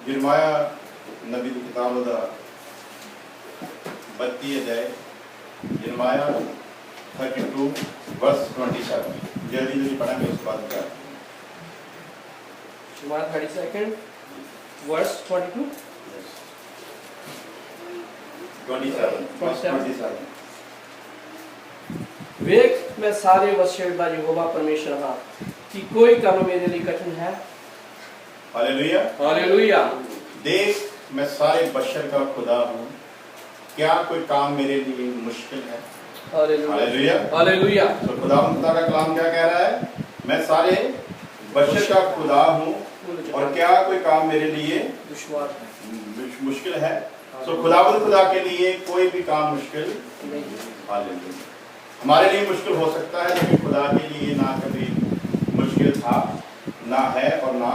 यिर्मयाह नबी की किताब दा 32 अध्याय यिर्मयाह 32 वर्स 27 जल्दी जल्दी पढ़ेंगे उसके बाद क्या Yirmiyah 32 verse 22 27 वेख मैं सारे वसीयतदा यहोवा परमेश्वर हाँ कि कोई काम मेरे लिए कठिन है। Hallelujah hallelujah. देख मैं सारे बशर का खुदा हूँ, क्या कोई काम मेरे लिए मुश्किल है। Hallelujah hallelujah. तो खुदा का कलाम क्या कह रहा है? मैं सारे बशर का खुदा हूँ और क्या कोई काम मेरे लिए दुश्वार मुश्किल है। तो खुदा के लिए कोई भी काम मुश्किल नहीं। हालेलुया। हमारे लिए मुश्किल हो सकता है लेकिन खुदा के लिए ना कभी मुश्किल था, ना है और ना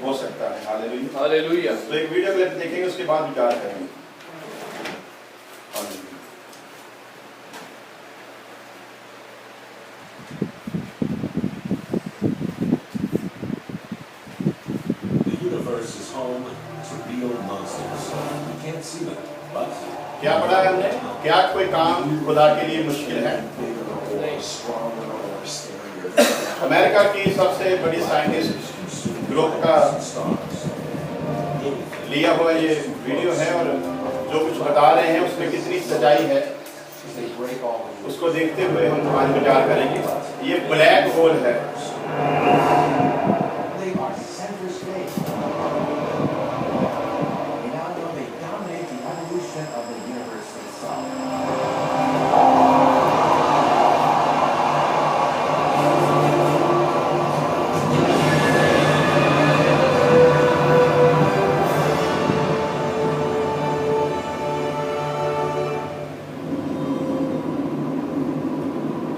हो सकता है। Hallelujah hallelujah. तो एक वीडियो क्लिप देखेंगे उसके बाद विचार करेंगे। Hallelujah. The universe is home to real monsters. We can't see them, but क्या पढ़ा है हमने? क्या कोई काम खुदा के लिए मुश्किल है? अमेरिका की सबसे बड़ी साइंटिस्ट ग्रुप का लिया हुआ ये वीडियो है और जो कुछ बता रहे हैं उसमें कितनी सच्चाई है उसको देखते हुए हम आज विचार करेंगे। ये ब्लैक होल है।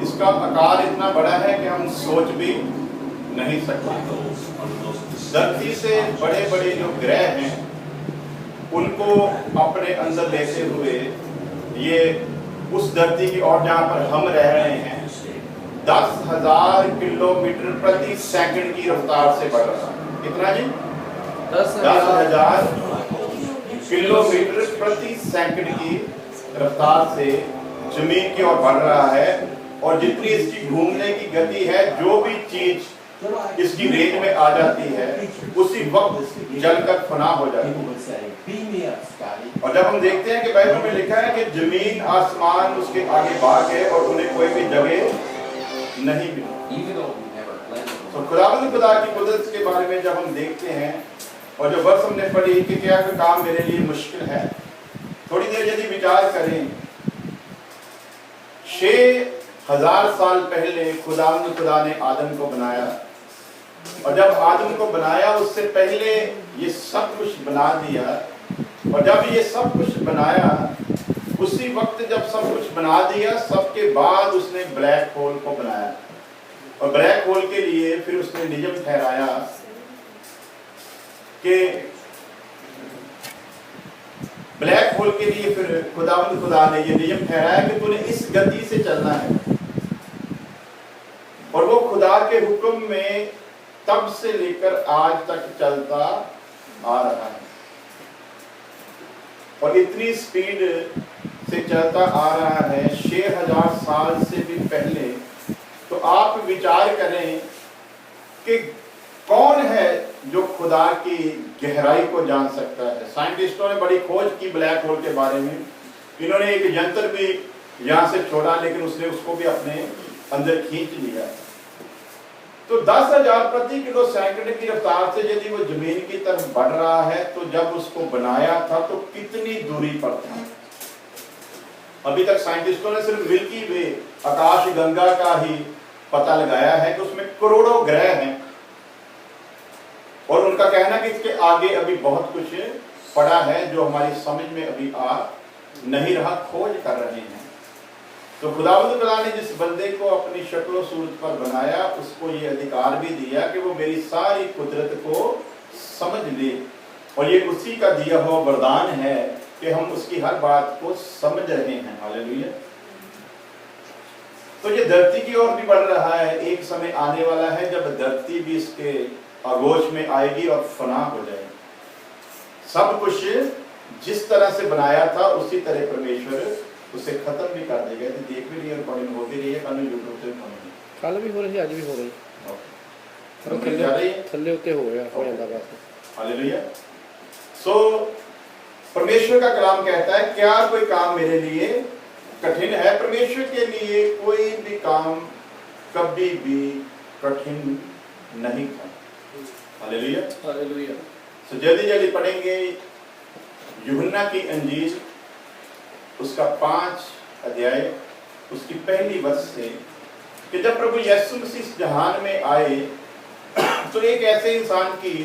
इसका आकार इतना बड़ा है कि हम सोच भी नहीं सकते। धरती से बड़े बड़े जो ग्रह हैं उनको अपने अंदर लेते हुए ये उस धरती की ओर जहाँ पर हम रह रहे हैं 10,000 किलोमीटर प्रति सेकंड की रफ्तार से बढ़ रहा है। कितना जी? 10,000 किलोमीटर प्रति सेकंड की रफ्तार से जमीन की ओर बढ़ रहा है और जितनी इसकी घूमने की गति है जो भी चीज इसकी रेंज में आ जाती है उसी वक्त जलकर फना हो जाती है। और जब हम देखते हैं कि बाइबल में लिखा है कि जमीन आसमान उसके आगे भाग है और उन्हें कोई भी जगह नहीं मिली। तो खुदा की कुदरत के बारे में जब हम देखते हैं और जो वर्ष हमने पढ़ी कि क्या कोई काम मेरे लिए मुश्किल है, थोड़ी देर यदि विचार करें 6,000 साल पहले खुदा ने आदम को बनाया और जब आदम को बनाया उससे पहले ये सब कुछ बना दिया और जब ये सब कुछ बनाया उसी वक्त जब सब कुछ बना दिया सबके बाद उसने ब्लैक होल को बनाया और ब्लैक होल के लिए फिर उसने नियम ठहराया कि ब्लैक होल के लिए फिर खुदा ने ये नियम ठहराया कि तूने इस गति से चलना है और वो खुदा के हुक्म में तब से लेकर आज तक चलता आ रहा है और इतनी स्पीड से चलता आ रहा है 6,000 साल से भी पहले। तो आप विचार करें कि कौन है जो खुदा की गहराई को जान सकता है। साइंटिस्टों ने बड़ी खोज की ब्लैक होल के बारे में। इन्होंने एक यंत्र भी यहाँ से छोड़ा लेकिन उसने उसको भी अपने अंदर खींच लिया। तो 10,000 प्रति किलो सैकड़े की रफ्तार से यदि वो जमीन की तरफ बढ़ रहा है तो जब उसको बनाया था तो कितनी दूरी पर था? अभी तक साइंटिस्टों ने सिर्फ मिल्की वे आकाश गंगा का ही पता लगाया है कि उसमें करोड़ों ग्रह हैं और उनका कहना कि इसके आगे अभी बहुत कुछ पड़ा है जो हमारी समझ में अभी आ नहीं रहा, खोज कर रहे हैं। तो खुदावंद खुदा ने जिस बंदे को अपनी शक्ल और सूरत पर बनाया उसको ये अधिकार भी दिया कि वो मेरी सारी कुदरत को समझ ले, और ये उसी का दिया हुआ वरदान है कि हम उसकी हर बात को समझ रहे हैं। हालेलुया। तो ये धरती की ओर भी बढ़ रहा है। एक समय आने वाला है जब धरती भी इसके आगोश में आएगी और फना हो जाएगी। सब कुछ जिस तरह से बनाया था उसी तरह परमेश्वर उसे खत्म भी कर देगा। देख भी रही है, रिकॉर्डिंग हो भी रही है, कल यूट्यूब से कल भी हो रही है, आज भी हो रही है, थल्ले उत्ते हो जाता बस। हालेलुया। सो परमेश्वर का कलाम कहता है क्या कोई काम मेरे लिए कठिन है? परमेश्वर के लिए कोई भी काम कभी भी कठिन नहीं था। हालेलुया। हालेलुया। सो जल्दी जल्दी पढ़ेंगे यूहन्ना की अंजील उसका 5 अध्याय उसकी पहली वचन से कि जब प्रभु यीशु मसीह इस जहान में आए तो एक ऐसे इंसान की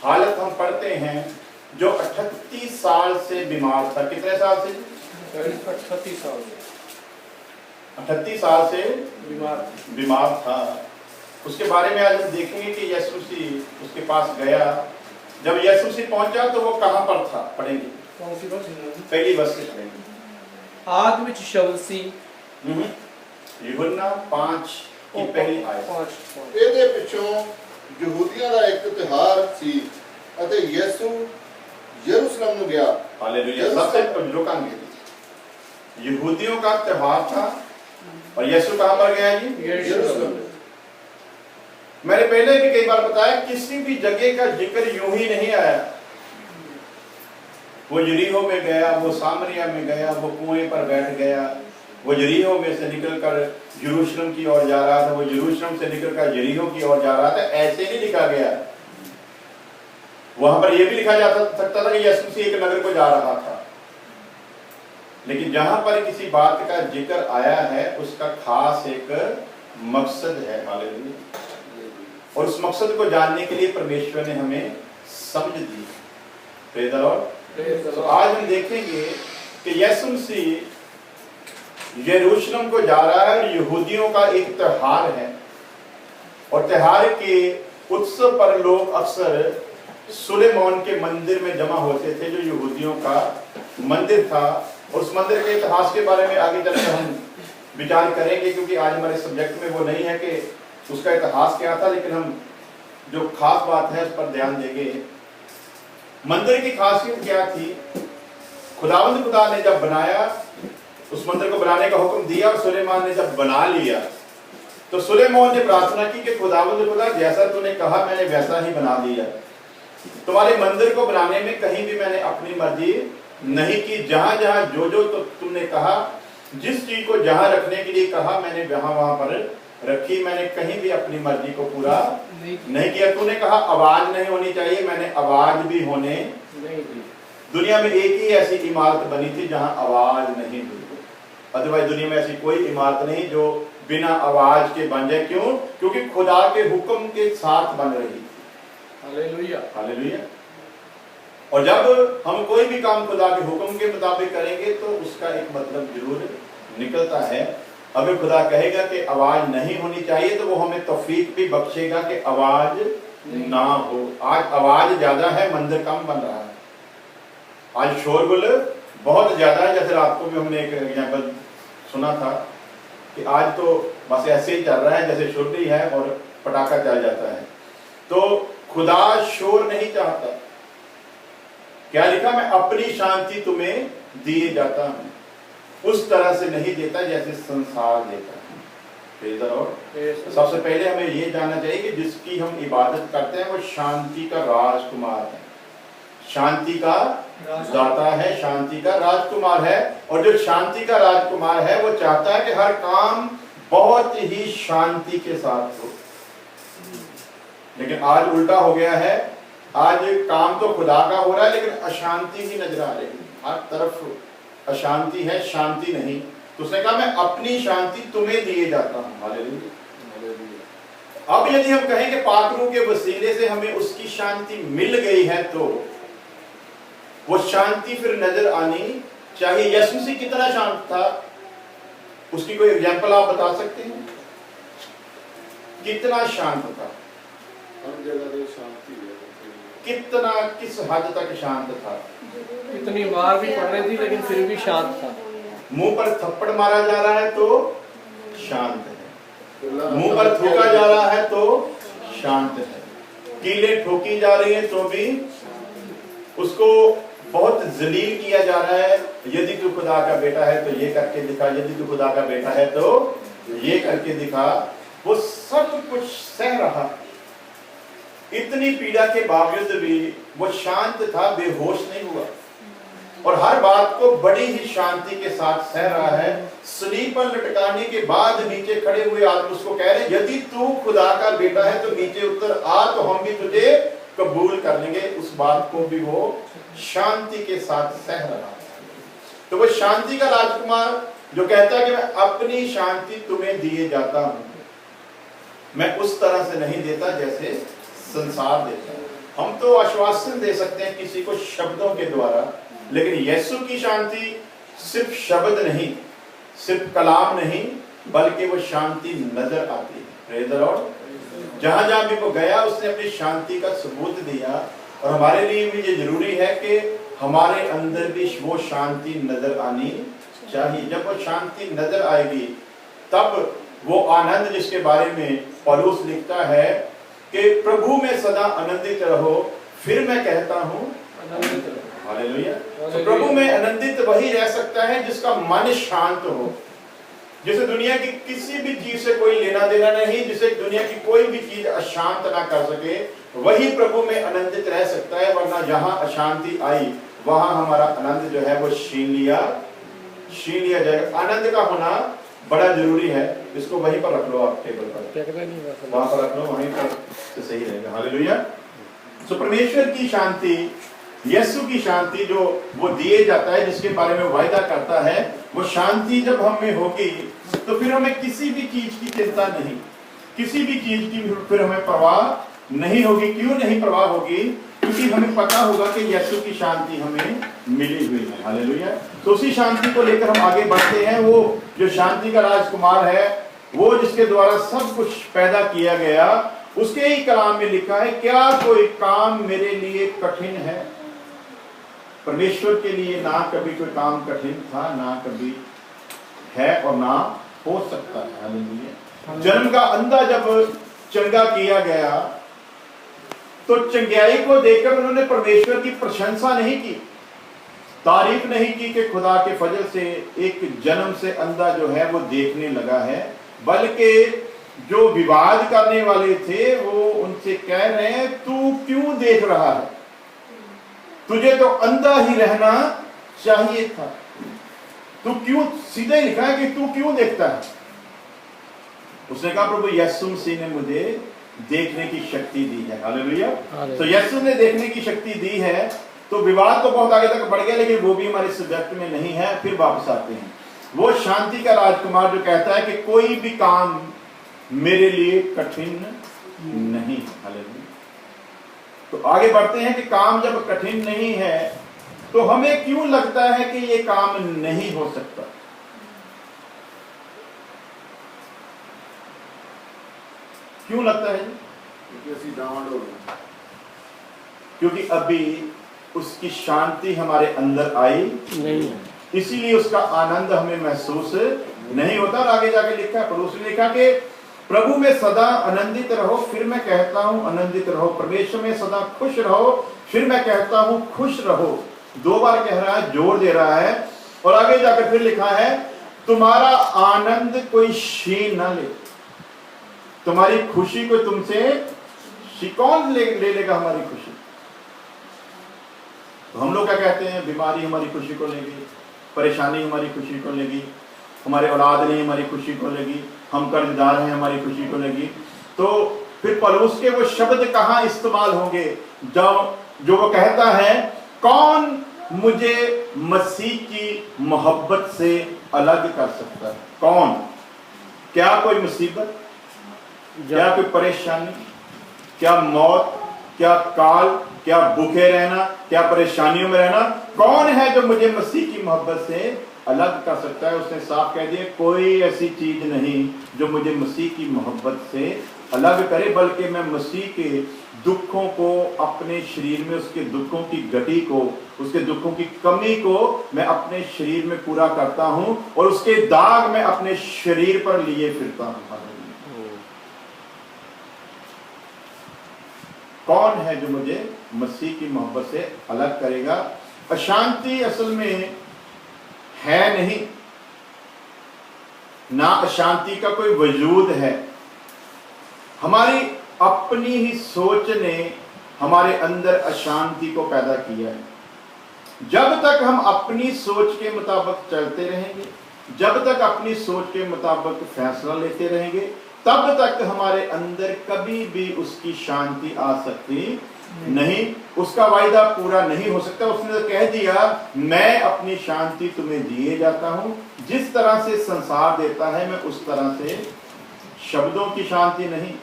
हालत हम पढ़ते हैं जो 38 साल से बीमार था। कितने साल से? 38 साल। 38 साल से बीमार था। उसके बारे में आज हम देखेंगे कि यीशु मसीह उसके पास गया। जब यीशु मसीह पहुंचा तो वो कहां पर था? पढ़ेंगे कौन सी बात? पहली वर्ष से पढ़ेंगे। आद विच शब्द सी यूहन्ना 5 की पहली आयत। 5 ਇਹਦੇ ਪਿੱਛੋਂ ਯਹੂਦੀਆਂ ਦਾ ਇੱਕ ਤਿਉਹਾਰ ਸੀ ਅਤੇ ਯਿਸੂ यरूशलेम में गया। हालेलुया। सबसे रुकांगे। यहूदियों का त्योहार था और यीशु कहां पर गया जी? यरूशलेम। मैंने पहले भी कई बार बताया किसी भी जगह का जिक्र यूं ही नहीं आया। वो यरीहो में गया, वो सामरिया में गया, वो कुएं पर बैठ गया, वो यरीहो में से निकलकर यरूशलेम की ओर जा रहा था, वो यरूशलेम से निकलकर यरीहो की ओर जा रहा था। ऐसे नहीं लिखा गया। वहां पर यह भी लिखा जा सकता था कि यीशु मसीह एक नगर को जा रहा था, लेकिन जहां पर किसी बात का जिक्र आया है उसका खास एक मकसद है। हालेलुया। और उस मकसद को जानने के लिए परमेश्वर ने हमें समझ दी। Praise the Lord. तो आज हम देखेंगे कि यीशु मसीह यरूशलेम को जा रहा है और यहूदियों का एक त्योहार है, और त्योहार के उत्सव पर लोग अक्सर सुलेमान के मंदिर में जमा होते थे जो यहूदियों का मंदिर था। उस मंदिर के इतिहास के बारे में आगे चलकर हम विचार करेंगे, क्योंकि आज हमारे सब्जेक्ट में वो नहीं है कि उसका इतिहास क्या था, लेकिन हम जो खास बात है उस पर ध्यान देंगे। मंदिर की खासियत क्या थी? खुदावंद खुदा ने जब बनाया, उस मंदिर को बनाने का हुक्म दिया और सुलेमान ने जब बना लिया तो सुलेमान ने प्रार्थना की कि खुदावंद खुदा जैसा तूने कहा मैंने वैसा ही बना दिया। तुम्हारे मंदिर को बनाने में कहीं भी मैंने अपनी मर्जी नहीं की। जहां जहां जो जो तो तुमने कहा, जिस चीज को जहां रखने के लिए कहा मैंने वहां पर रखी। मैंने कहीं भी अपनी मर्जी को पूरा नहीं किया। तूने कहा आवाज नहीं होनी चाहिए, मैंने आवाज भी होने नहीं दी। दुनिया में एक ही ऐसी इमारत बनी थी जहां आवाज नहीं हुई, अदरवाइज दुनिया में ऐसी कोई इमारत नहीं जो बिना आवाज के बन जाए। क्यों? क्योंकि खुदा के हुक्म के साथ बन रही। हालेलुया। हालेलुया। और जब हम कोई भी काम खुदा के हुक्म के मुताबिक करेंगे तो उसका एक मतलब जरूर निकलता है। अगर खुदा कहेगा कि आवाज नहीं होनी चाहिए तो वो हमें तौफीक भी बख्शेगा कि आवाज ना हो। आज आवाज ज्यादा है, मंदिर कम बन रहा है। आज शोरगुल बहुत ज्यादा है। जैसे रात को भी हमने एक एग्जाम्पल सुना था कि आज तो बस ऐसे ही चल रहा है जैसे शुरनी है और पटाखा चल जाता है। तो खुदा शोर नहीं चाहता। क्या लिखा? मैं अपनी शांति तुम्हें दिए जाता हूं। उस तरह से नहीं देता जैसे संसार देता है। Praise the Lord. सबसे पहले हमें यह जानना चाहिए कि जिसकी हम इबादत करते हैं वो शांति का राजकुमार है, शांति का दाता है, शांति का राजकुमार है। और जो शांति का राजकुमार है वो चाहता है कि हर काम बहुत ही शांति के साथ हो। लेकिन आज उल्टा हो गया है। आज काम तो खुदा का हो रहा है लेकिन अशांति ही नजर आ रही है, हर तरफ अशांति है, शांति नहीं। तो उसने कहा मैं अपनी शांति तुम्हें दिए जाता हूं। हालेलुया। अब यदि हम कहें कि पात्रों के वसीले से हमें उसकी शांति मिल गई है, तो वो शांति फिर नजर आनी चाहिए। यीशु मसीह कितना शांत था, उसकी कोई एग्जाम्पल आप बता सकते हैं? कितना शांत था, हर जगह शांति है। कितना, किस हद तक शांत था। इतनी मार भी पड़ रही थी लेकिन फिर भी शांत था। मुंह पर थप्पड़ मारा जा रहा है तो शांत है, मुंह पर थूका जा रहा है तो शांत है, कीलें ठोकी जा रही हैं तो भी उसको बहुत जलील किया जा रहा है। यदि तू खुदा का बेटा है तो ये करके दिखा, यदि तू खुदा का बेटा है तो ये करके दिखा। वो सब कुछ सह रहा, इतनी पीड़ा के बावजूद भी वो शांत था, बेहोश नहीं हुआ और हर बात को बड़ी ही शांति के साथ सह रहा है। सलीब पर लटकाने के बाद नीचे खड़े हुए आदमी उसको कह रहे, यदि तू खुदा का बेटा है तो नीचे उतर आ, तो हम भी तुझे कबूल कर लेंगे। उस बात को भी वो शांति के साथ सह रहा है। तो वो शांति का राजकुमार जो कहता है कि मैं अपनी शांति तुम्हें दिए जाता हूं, मैं उस तरह से नहीं देता जैसे संसार देता है। हम तो आश्वासन दे सकते हैं किसी को शब्दों के द्वारा, लेकिन यीशु की शांति सिर्फ शब्द नहीं, सिर्फ कलाम नहीं, बल्कि वो शांति नजर आती है। Praise the Lord. जहां जहां भी वो गया उसने अपनी शांति का सबूत दिया। और हमारे लिए भी ये जरूरी है कि हमारे अंदर भी वो शांति नजर आनी चाहिए। जब वो शांति नजर आएगी तब वो आनंद जिसके बारे में पौलुस लिखता है कि प्रभु में सदा आनंदित रहो, फिर मैं कहता हूं आनंदित रहो। हालेलुया। तो प्रभु में आनंदित वही रह सकता है जिसका मन शांत हो, जिसे दुनिया की किसी भी चीज से कोई लेना देना नहीं, जिसे दुनिया की कोई भी चीज अशांत ना कर सके, वही प्रभु में आनंदित रह सकता है। वरना जहां अशांति आई वहां हमारा आनंद जो है वो छीन लिया जाएगा। आनंद का होना बड़ा जरूरी है। इसको वहीं पर रख लो, आप टेबल पर वहां पर रख लो, वहीं पर तो सही रहेगा। हालेलुया। सो परमेश्वर की शांति, यीशु की शांति जो वो दिए जाता है, जिसके बारे में वायदा करता है, वो शांति जब हम में होगी तो फिर हमें किसी भी चीज की चिंता नहीं, किसी भी चीज की फिर हमें परवाह नहीं होगी। क्यों नहीं परवाह होगी? क्योंकि हमें पता होगा कि यीशु की शांति हमें मिली हुई है। हालेलुया। तो उसी शांति को लेकर हम आगे बढ़ते हैं। वो जो शांति का राजकुमार है, वो जिसके द्वारा सब कुछ पैदा किया गया, उसके ही कलाम में लिखा है, क्या कोई काम मेरे लिए कठिन है? परमेश्वर के लिए ना कभी कोई काम कठिन था, ना कभी है और ना हो सकता है। हालेलुया। जन्म का अंधा जब चंगा किया गया तो चंगाई को देखकर उन्होंने परमेश्वर की प्रशंसा नहीं की, तारीफ नहीं की कि खुदा के फजल से एक जन्म से अंधा जो है वो देखने लगा है, बल्कि जो विवाद करने वाले थे वो उनसे कह रहे हैं, तू क्यों देख रहा है? तुझे तो अंधा ही रहना चाहिए था। तू क्यों, सीधे लिखा है कि तू क्यों देखता है? उसने कहा, प्रभु यीशु मसीह ने मुझे देखने की शक्ति दी है। हालेलुया। तो यीशु ने देखने की शक्ति दी है। तो विवाद तो बहुत आगे तक बढ़ गया, लेकिन वो भी हमारे सब्जेक्ट में नहीं है। फिर वापस आते हैं। वो शांति का राजकुमार जो कहता है कि कोई भी काम मेरे लिए कठिन नहीं। हालेलुया। तो आगे बढ़ते हैं कि काम जब कठिन नहीं है तो हमें क्यों लगता है कि ये काम नहीं हो सकता? क्यों लगता है? क्योंकि अभी उसकी शांति हमारे अंदर आई नहीं है, इसीलिए उसका आनंद हमें महसूस नहीं होता। और आगे जाके लिखा है, पौलुस ने लिखा कि प्रभु में सदा आनंदित रहो, फिर मैं कहता हूं आनंदित रहो। परमेश्वर में सदा खुश रहो, फिर मैं कहता हूं खुश रहो। 2 बार कह रहा है, जोर दे रहा है। और आगे जाकर फिर लिखा है, तुम्हारा आनंद कोई छीन न ले, तुम्हारी खुशी को तुमसे कौन ले लेगा हमारी खुशी? तो हम लोग क्या कहते हैं, बीमारी हमारी खुशी को लेगी, परेशानी हमारी खुशी को लेगी, हमारे औलाद नहीं हमारी खुशी को लेगी, हम कर्जदार हैं हमारी खुशी को लेगी। तो फिर पौलुस के वो शब्द कहां इस्तेमाल होंगे जो वो कहता है, कौन मुझे मसीह की मोहब्बत से अलग कर सकता है? कौन? क्या कोई मुसीबत, क्या कोई परेशानी, क्या मौत, क्या काल, क्या भूखे रहना, क्या परेशानियों में रहना? कौन है जो मुझे मसीह की मोहब्बत से अलग कर सकता है? उसने साफ कह दिया, कोई ऐसी चीज नहीं जो मुझे मसीह की मोहब्बत से अलग करे, बल्कि मैं मसीह के दुखों को अपने शरीर में, उसके दुखों की गति को, उसके दुखों की कमी को मैं अपने शरीर में पूरा करता हूं और उसके दाग मैं अपने शरीर पर लिए फिरता हूं। कौन है जो मुझे मसीह की मोहब्बत से अलग करेगा? अशांति असल में है नहीं, ना अशांति का कोई वजूद है। हमारी अपनी ही सोच ने हमारे अंदर अशांति को पैदा किया है। जब तक हम अपनी सोच के मुताबिक चलते रहेंगे, जब तक अपनी सोच के मुताबिक फैसला लेते रहेंगे, तब तक हमारे अंदर कभी भी उसकी शांति आ सकती नहीं, उसका वायदा पूरा नहीं हो सकता। उसने तो कह दिया, मैं अपनी शांति तुम्हें दिए जाता हूं, जिस तरह से संसार देता है मैं उस तरह से, शब्दों की शांति नहीं।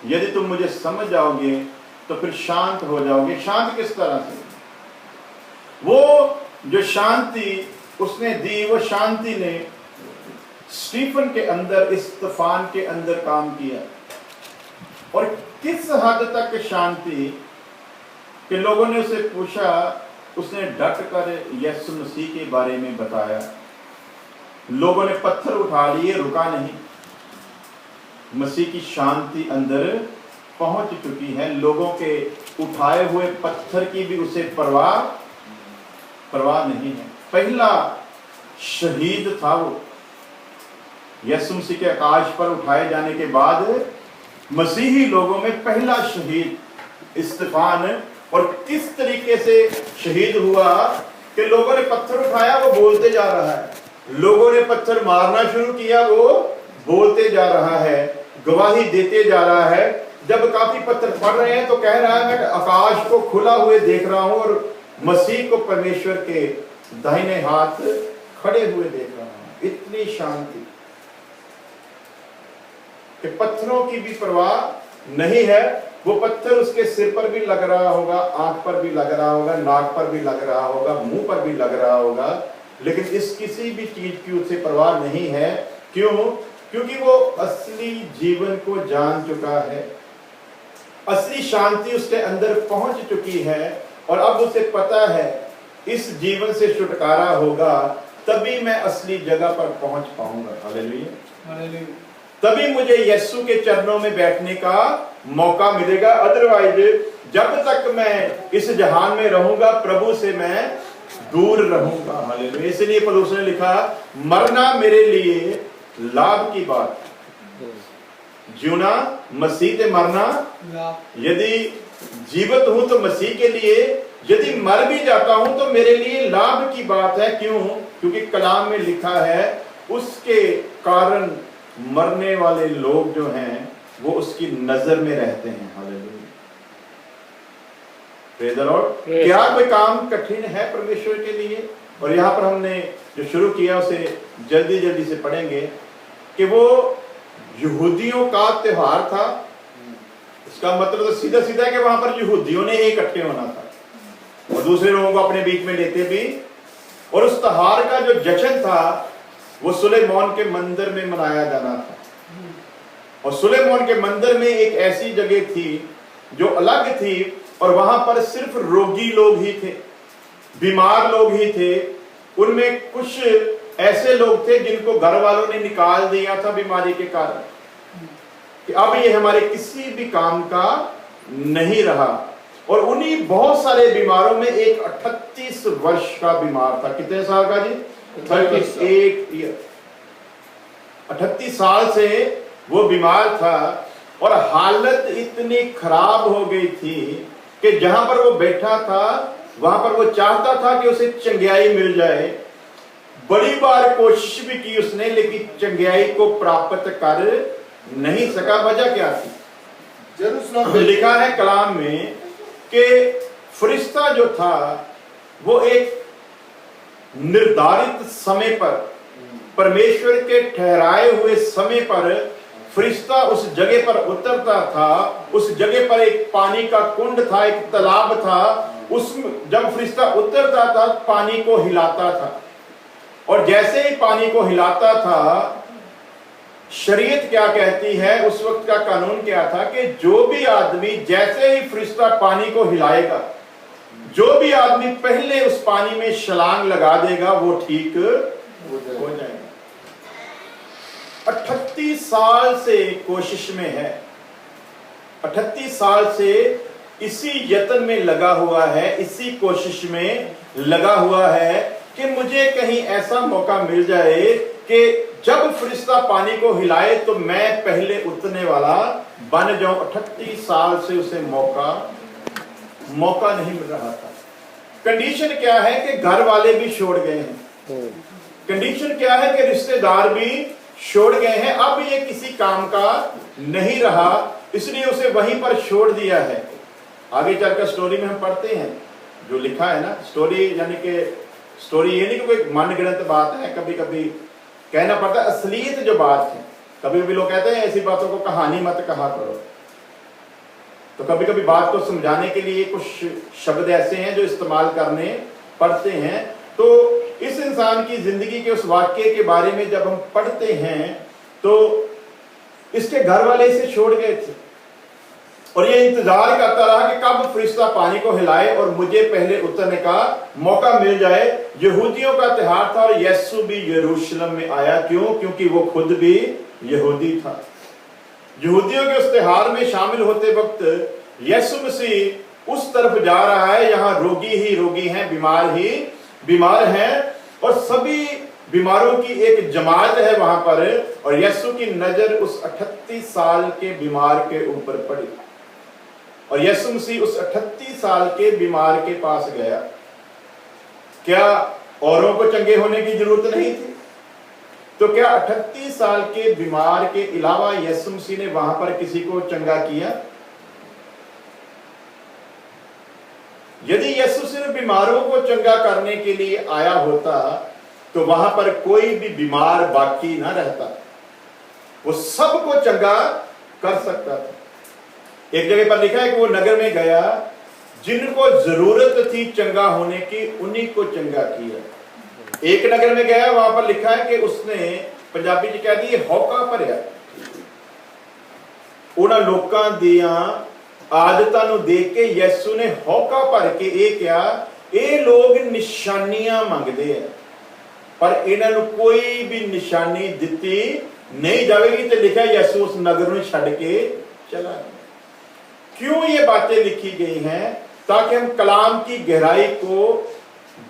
यदि तुम मुझे समझ जाओगे तो फिर शांत हो जाओगे। शांत किस तरह से? वो जो शांति उसने दी, वो शांति ने स्टीफन के अंदर, इस तूफान के अंदर काम किया। और किस हद तक शांति कि लोगों ने उसे पूछा, उसने डट कर यीशु मसीह के बारे में बताया। लोगों ने पत्थर उठा लिए, रुका नहीं। मसीह की शांति अंदर पहुंच चुकी है। लोगों के उठाए हुए पत्थर की भी उसे परवाह नहीं है। पहला शहीद था वो। यीशु मसीह के आकाश पर उठाए जाने के बाद मसीही लोगों में पहला शहीद स्तिफान, और किस तरीके से शहीद हुआ कि लोगों ने पत्थर उठाया, वो बोलते जा रहा है। लोगों ने पत्थर मारना शुरू किया, वो बोलते जा रहा है, गवाही देते जा रहा है। जब काफी पत्थर पड़ रहे हैं तो कह रहा है, मैं आकाश को खुला हुए देख रहा हूं और मसीह को परमेश्वर के दाहिने हाथ खड़े हुए देख रहा हूं। इतनी शांति कि पत्थरों की भी परवाह नहीं है। वो पत्थर उसके सिर पर भी लग रहा होगा, आंख पर भी लग रहा होगा, नाक पर भी लग रहा होगा, मुंह पर भी लग रहा होगा, लेकिन इस किसी भी चीज की उसे परवाह नहीं है। क्यों? क्योंकि वो असली जीवन को जान चुका है, असली शांति उसके अंदर पहुंच चुकी है, और अब उसे पता है इस जीवन से छुटकारा होगा तभी मैं असली जगह पर पहुंच पाऊंगा। हालेलुया। तभी मुझे यीशु के चरणों में बैठने का मौका मिलेगा। अदरवाइज जब तक मैं इस जहान में रहूंगा, प्रभु से मैं दूर रहूंगा। हालेलुया। इसलिए पौलुस ने लिखा, मरना मेरे लिए लाभ की बात, जीना मसीह से मरना। यदि जीवित हूं तो मसीह के लिए, यदि मर भी जाता हूं तो मेरे लिए लाभ की बात है। क्यों? क्योंकि कलाम में लिखा है, उसके कारण मरने वाले लोग जो हैं वो उसकी नजर में रहते हैं। हालेलुया। Praise the Lord. क्या कोई काम कठिन है परमेश्वर के लिए? और यहाँ पर हमने जो शुरू किया उसे जल्दी जल्दी से पढ़ेंगे कि वो यहूदियों का त्योहार था। इसका मतलब तो सीधा सीधा है कि वहां पर यहूदियों ने ही इकट्ठे होना था और दूसरे लोगों को अपने बीच में लेते भी। और उस त्योहार का जो जश्न था वो सुलेमान के मंदिर में मनाया जाना था। और सुलेमान के मंदिर में एक ऐसी जगह थी जो अलग थी, और वहां पर सिर्फ रोगी लोग ही थे, बीमार लोग ही थे। उनमें कुछ ऐसे लोग थे जिनको घर वालों ने निकाल दिया था बीमारी के कारण, कि अब ये हमारे किसी भी काम का नहीं रहा। और उन्हीं बहुत सारे बीमारों में एक 38 वर्ष का बीमार था। कितने साल का जी? 38 साल से वो बीमार था, और हालत इतनी खराब हो गई थी कि जहां पर वो बैठा था वहां पर वो चाहता था कि उसे चंगियाई मिल जाए। बड़ी बार कोशिश भी की उसने, लेकिन चंगियाई को प्राप्त कर नहीं सका। वजह क्या थी? यरूशलेम में लिखा है कलाम में कि फरिश्ता जो था वो एक निर्धारित समय पर, परमेश्वर के ठहराए हुए समय पर फरिश्ता उस जगह पर उतरता था। उस जगह पर एक पानी का कुंड था, एक तालाब था। उस जब फरिश्ता उतरता था पानी को हिलाता था, और जैसे ही पानी को हिलाता था, शरीयत क्या कहती है, उस वक्त का कानून क्या था कि जो भी आदमी जैसे ही फरिश्ता पानी को हिलाएगा, जो भी आदमी पहले उस पानी में छलांग लगा देगा वो ठीक हो जाएगा। 38 साल से कोशिश में है, 38 साल से इसी यत्न में लगा हुआ है, इसी कोशिश में लगा हुआ है कि मुझे कहीं ऐसा मौका मिल जाए कि जब फरिश्ता पानी को हिलाए तो मैं पहले उतरने वाला बन जाऊं। 38 साल से उसे मौका नहीं मिल रहा था। कंडीशन क्या है कि घर वाले भी छोड़ गए हैं, कंडीशन क्या है कि रिश्तेदार भी छोड़ गए हैं। अब ये किसी काम का नहीं रहा, इसलिए उसे वहीं पर छोड़ दिया है। आगे चलकर स्टोरी में हम पढ़ते हैं जो लिखा है ना, स्टोरी यानी कि स्टोरी ये नहीं कि कोई मनगढ़ंत बात है, कभी कभी कहना पड़ता है असलियत जो बात है। कभी कभी लोग कहते हैं ऐसी बातों को कहानी मत कहा करो, तो कभी कभी बात को समझाने के लिए कुछ शब्द ऐसे हैं जो इस्तेमाल करने पड़ते हैं। तो इस इंसान की जिंदगी के उस वाक्य के बारे में जब हम पढ़ते हैं तो इसके घर वाले इसे छोड़ गए थे और ये इंतजार करता रहा कि कब फरिश्ता पानी को हिलाए और मुझे पहले उतरने का मौका मिल जाए। यहूदियों का त्योहार था और यीशु भी यरूशलेम में आया। क्यों? क्योंकि वो खुद भी यहूदी था। यहूदियों के उस त्योहार में शामिल होते वक्त यीशु मसीह उस तरफ जा रहा है, यहाँ रोगी ही रोगी हैं, बीमार ही बीमार हैं, और सभी बीमारों की एक जमात है वहां पर। और यीशु की नजर उस 38 साल के बीमार के ऊपर पड़ी और यीशु मसीह उस 38 साल के बीमार के पास गया। क्या औरों को चंगे होने की जरूरत नहीं थी? तो क्या 38 साल के बीमार के अलावा यीशु मसीह ने वहां पर किसी को चंगा किया? यदि यीशु सिर्फ बीमारों को चंगा करने के लिए आया होता तो वहां पर कोई भी बीमार बाकी ना रहता, वो सबको चंगा कर सकता था। एक जगह पर लिखा है कि वो नगर में गया, जिनको जरूरत थी चंगा होने की उन्हीं को चंगा किया। एक नगर में गया, वहां पर लिखा है कि उसने, पंजाबी च कह दी, हौका भरिया उन्हां लोकां दियां आदतां नूं देख के यीशु ने हौका भर के ਇਹ ਕਿਹਾ, ਇਹ लोग निशानियां मंगते हैं पर इन्हां नूं कोई भी निशानी दिती नहीं जाएगी। तो लिखा यीशु उस नगर में छड़ के चला गया। क्यों ये बातें लिखी गई हैं? ताकि हम कलाम की गहराई को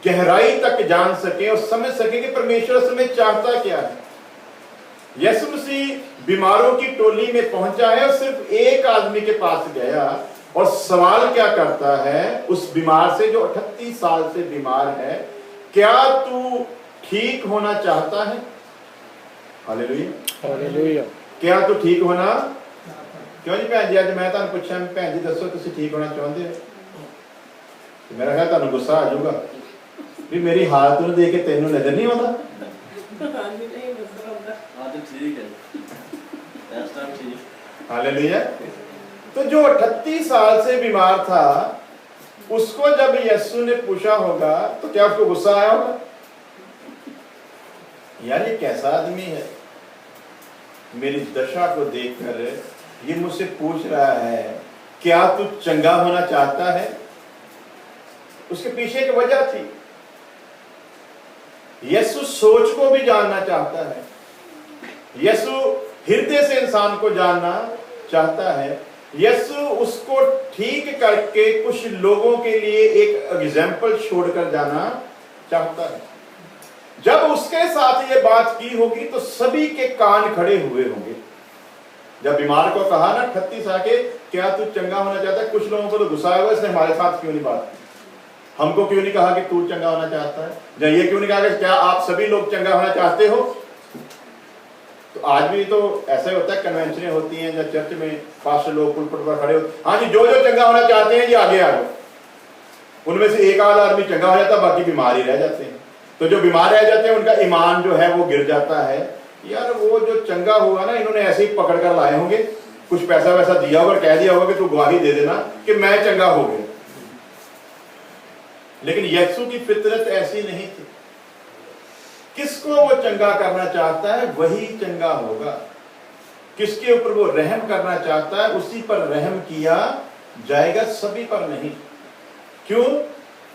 गहराई तक जान सके और समझ सके कि परमेश्वर हमें चाहता क्या है। यीशु मसीह बीमारों की टोली में पहुंचा है और सिर्फ एक आदमी के पास गया और सवाल क्या करता है उस बीमार से जो 38 साल से बीमार है, क्या तू ठीक होना चाहता है? Hallelujah hallelujah. क्या तू ठीक होना? क्यों जी भैन जी, अज मैं तुहानू पुछां भैन जी दसो तुसीं ठीक होना चाहते हो? मेरा ख्याल तुहानू गुस्सा आ जाऊगा भी मेरी हालत नूं देख के तैनूं नजर नहीं आउंदा। हालेलुया। तो जो 38 साल से बीमार था उसको जब यीशु ने पूछा होगा तो क्या उसको गुस्सा आया होगा? यार ये कैसा आदमी है, मेरी दशा को देखकर ये मुझसे पूछ रहा है क्या तू चंगा होना चाहता है? उसके पीछे एक वजह थी। यीशु सोच को भी जानना चाहता है, यीशु हृदय से इंसान को जानना चाहता है। यीशु उसको ठीक करके कुछ लोगों के लिए एक एग्जाम्पल छोड़कर जाना चाहता है। जब उसके साथ ये बात की होगी तो सभी के कान खड़े हुए होंगे। जब बीमार को कहा ना 38 आके क्या तू चंगा होना चाहता है, कुछ लोगों को तो गुस्सा आएगा, इसने हमारे साथ क्यों नहीं बात की, हमको क्यों नहीं कहा कि तू चंगा होना चाहता है, या ये क्यों नहीं कहा कि क्या आप सभी लोग चंगा होना चाहते हो? तो आज भी तो ऐसा ही होता है, कन्वेंशनें होती हैं या चर्च में पास्टर लोग पुलपिट पर खड़े होते, हाँ जी जो जो चंगा होना चाहते हैं जी आगे आ जाओ। उनमें से एक आध आदमी चंगा हो जाता, बाकी बीमार ही रह जाते हैं। तो जो बीमार रह जाते हैं उनका ईमान जो है वो गिर जाता है। यार वो जो चंगा हुआ ना, इन्होंने ऐसे ही पकड़ कर लाए होंगे, कुछ पैसा वैसा दिया होगा, कह दिया होगा कि तू गवाही दे देना कि मैं चंगा हो गया। लेकिन यीशु की फितरत ऐसी नहीं थी। किसको वो चंगा करना चाहता है वही चंगा होगा। किसके ऊपर वो रहम करना चाहता है उसी पर रहम किया जाएगा, सभी पर नहीं। क्यों?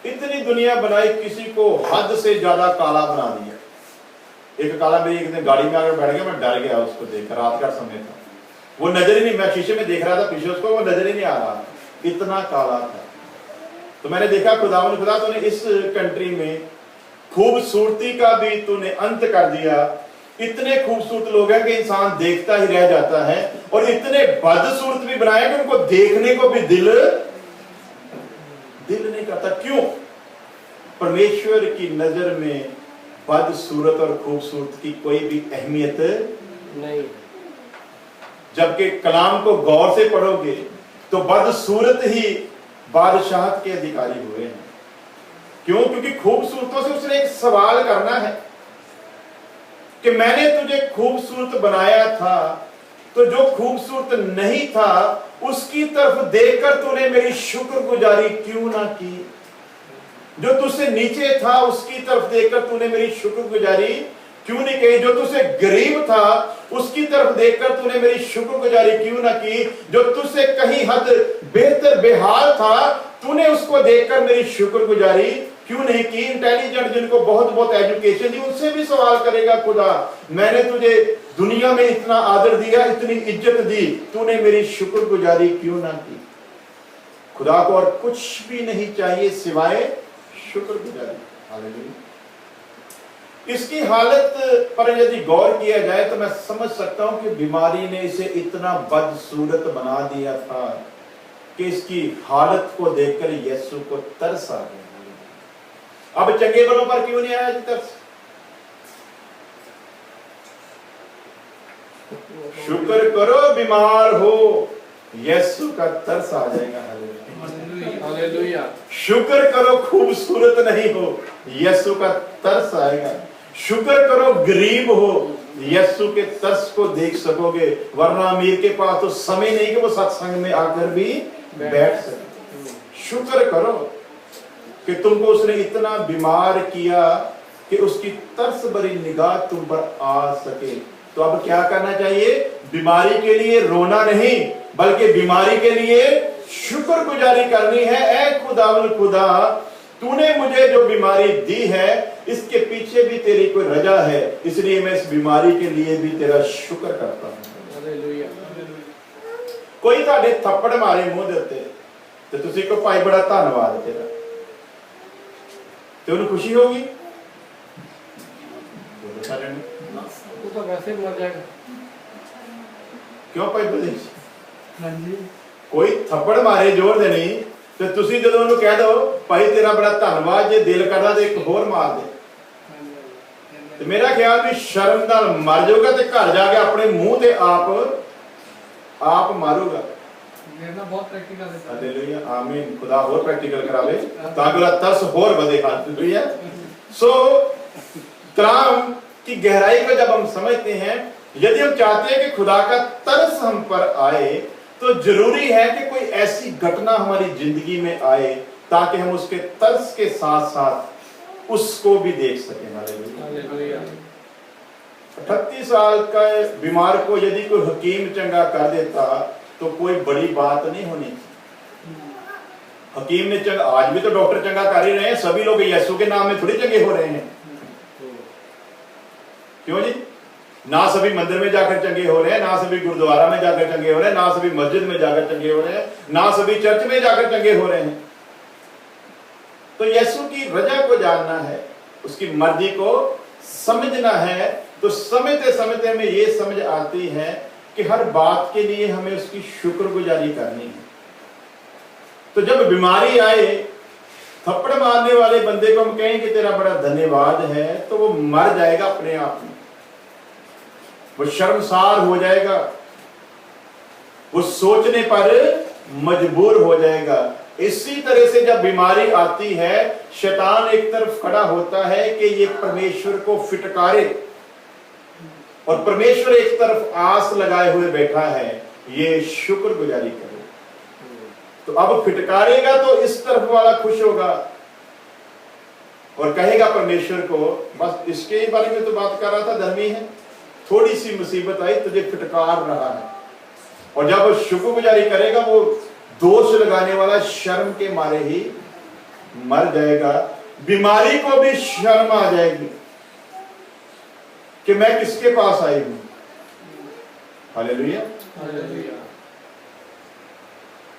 इतनी दुनिया बनाई, किसी को हद से ज्यादा काला बना दिया। एक काला मेरी एक दिन गाड़ी में आकर बैठ गया, मैं डर गया उसको देखकर, रात का समय था, वो नजर ही नहीं, मैं शीशे में देख रहा था पीछे उसको, वो नजर ही नहीं आ रहा, इतना काला था। तो मैंने देखा खुदावन खुदा तूने इस कंट्री में खूबसूरती का भी तूने अंत कर दिया। इतने खूबसूरत लोग हैं कि इंसान देखता ही रह जाता है, और इतने बदसूरत भी बनाए कि उनको देखने को भी दिल नहीं करता। क्यों? परमेश्वर की नजर में बदसूरत और खूबसूरत की कोई भी अहमियत नहीं। जबकि कलाम को गौर से पढ़ोगे तो बदसूरत ही बादशाहत के अधिकारी हुए हैं। क्यों? क्योंकि खूबसूरतों से उसने एक सवाल करना है कि मैंने तुझे खूबसूरत बनाया था, तो जो खूबसूरत नहीं था उसकी तरफ देखकर तूने मेरी शुक्रगुजारी क्यों ना की? जो तुझसे नीचे था उसकी तरफ देखकर तूने मेरी शुक्रगुजारी क्यों नहीं की? जो तुझसे गरीब था उसकी तरफ देखकर तूने मेरी शुक्रगुजारी क्यों ना की? जो तुझसे कहीं हद बेहतर बेहाल था तूने उसको देखकर मेरी शुक्रगुजारी क्यों नहीं की? इंटेलिजेंट जिनको बहुत बहुत एजुकेशन दी उनसे भी सवाल करेगा खुदा, मैंने तुझे दुनिया में इतना आदर दिया, इतनी इज्जत दी, तूने मेरी शुक्रगुजारी क्यों ना की? खुदा को और कुछ भी नहीं चाहिए सिवाय शुक्रगुजारी। हालेलुया। इसकी हालत पर यदि गौर किया जाए तो मैं समझ सकता हूं कि बीमारी ने इसे इतना बदसूरत बना दिया था कि इसकी हालत को देखकर यीशु को तरस आ गया। अब चंगे बलों पर क्यों नहीं आया जी तरस? शुक्र करो बीमार हो, यीशु का तरस आ जाएगा। हालेलुया। शुक्र करो खूबसूरत नहीं हो, यीशु का तरस आएगा। शुक्र करो गरीब हो, यीशु के तरस को देख सकोगे। वरना अमीर के पास तो समय नहीं कि वो सत्संग में आकर भी बैठ सके। शुक्र करो कि तुमको उसने इतना बीमार किया कि उसकी तरस भरी निगाह तुम पर आ सके। तो अब क्या करना चाहिए? बीमारी के लिए रोना नहीं, बल्कि बीमारी के लिए शुक्रगुजारी करनी है। ऐ खुदावन खुदा, तूने मुझे जो बीमारी दी है इसके पीछे भी तेरी कोई रजा है, इसलिए मैं इस बीमारी के लिए भी तेरा शुक्र करता हूं। हालेलुया। कोई ताड़े थप्पड़ मारे मुंह देते तो तुसी को भाई बड़ा धन्यवाद तेरा, तो उन्हें खुशी होगी? वो तो वैसे मर जाएगा। क्यों भाई बोले? कोई थप्पड़ मारे जोर दे नहीं तो तुसी जदों उन्हें कह दो भाई तेरा बड़ा धन्यवाद, जे दिल करदा ते एक होर मार दे, तो मेरा ख्याल भी शर्म नाल मर जाऊगा ते घर जाके अपने मुंह ते आप मारूगा। बहुत प्रैक्टिकल है। हालेलुया, आमीन। खुदा होर प्रैक्टिकल करावे ताकि उसका तरस होर बढ़े। हालेलुया। सो कलाम की गहराई को जब हम समझते हैं, यदि हम चाहते हैं कि खुदा का तरस हम पर आए, तो जरूरी है कि कोई ऐसी घटना हमारी जिंदगी में आए ताकि हम उसके तरस के साथ साथ उसको भी देख सकें। हालेलुया। 38 साल का बीमार को यदि कोई हकीम चंगा कर देता तो कोई बड़ी बात नहीं होनी। हकीम ने चंगा, आज भी तो डॉक्टर चंगा कर ही रहे हैं, सभी लोग यीशु के नाम में थोड़ी चंगे हो रहे हैं। क्यों जी? ना सभी मंदिर में जाकर चंगे हो रहे हैं, ना सभी गुरुद्वारा में जाकर चंगे हो रहे हैं, ना सभी मस्जिद में जाकर चंगे हो रहे हैं, ना सभी चर्च में जाकर चंगे हो रहे हैं। तो यीशु की रजा को जानना है, उसकी मर्जी को समझना है। तो समझते समझते हमें ये समझ आती है कि हर बात के लिए हमें उसकी शुक्रगुजारी करनी है। तो जब बीमारी आए, थप्पड़ मारने वाले बंदे को हम कहें कि तेरा बड़ा धन्यवाद है, तो वो मर जाएगा अपने आप में। वो शर्मसार हो जाएगा, वो सोचने पर मजबूर हो जाएगा। इसी तरह से जब बीमारी आती है, शैतान एक तरफ खड़ा होता है कि ये परमेश्वर को फिटकारे, और परमेश्वर एक तरफ आस लगाए हुए बैठा है, ये शुक्रगुजारी करे। तो अब फिटकारेगा तो इस तरफ वाला खुश होगा और कहेगा परमेश्वर को, बस इसके बारे में तो बात कर रहा था, धर्मी है, थोड़ी सी मुसीबत आई तुझे फिटकार रहा है। और जब वो शुक्रगुजारी करेगा, वो दोष लगाने वाला शर्म के मारे ही मर जाएगा। बीमारी को भी शर्म आ जाएगी कि मैं किसके पास आई हूं। हालेलुया।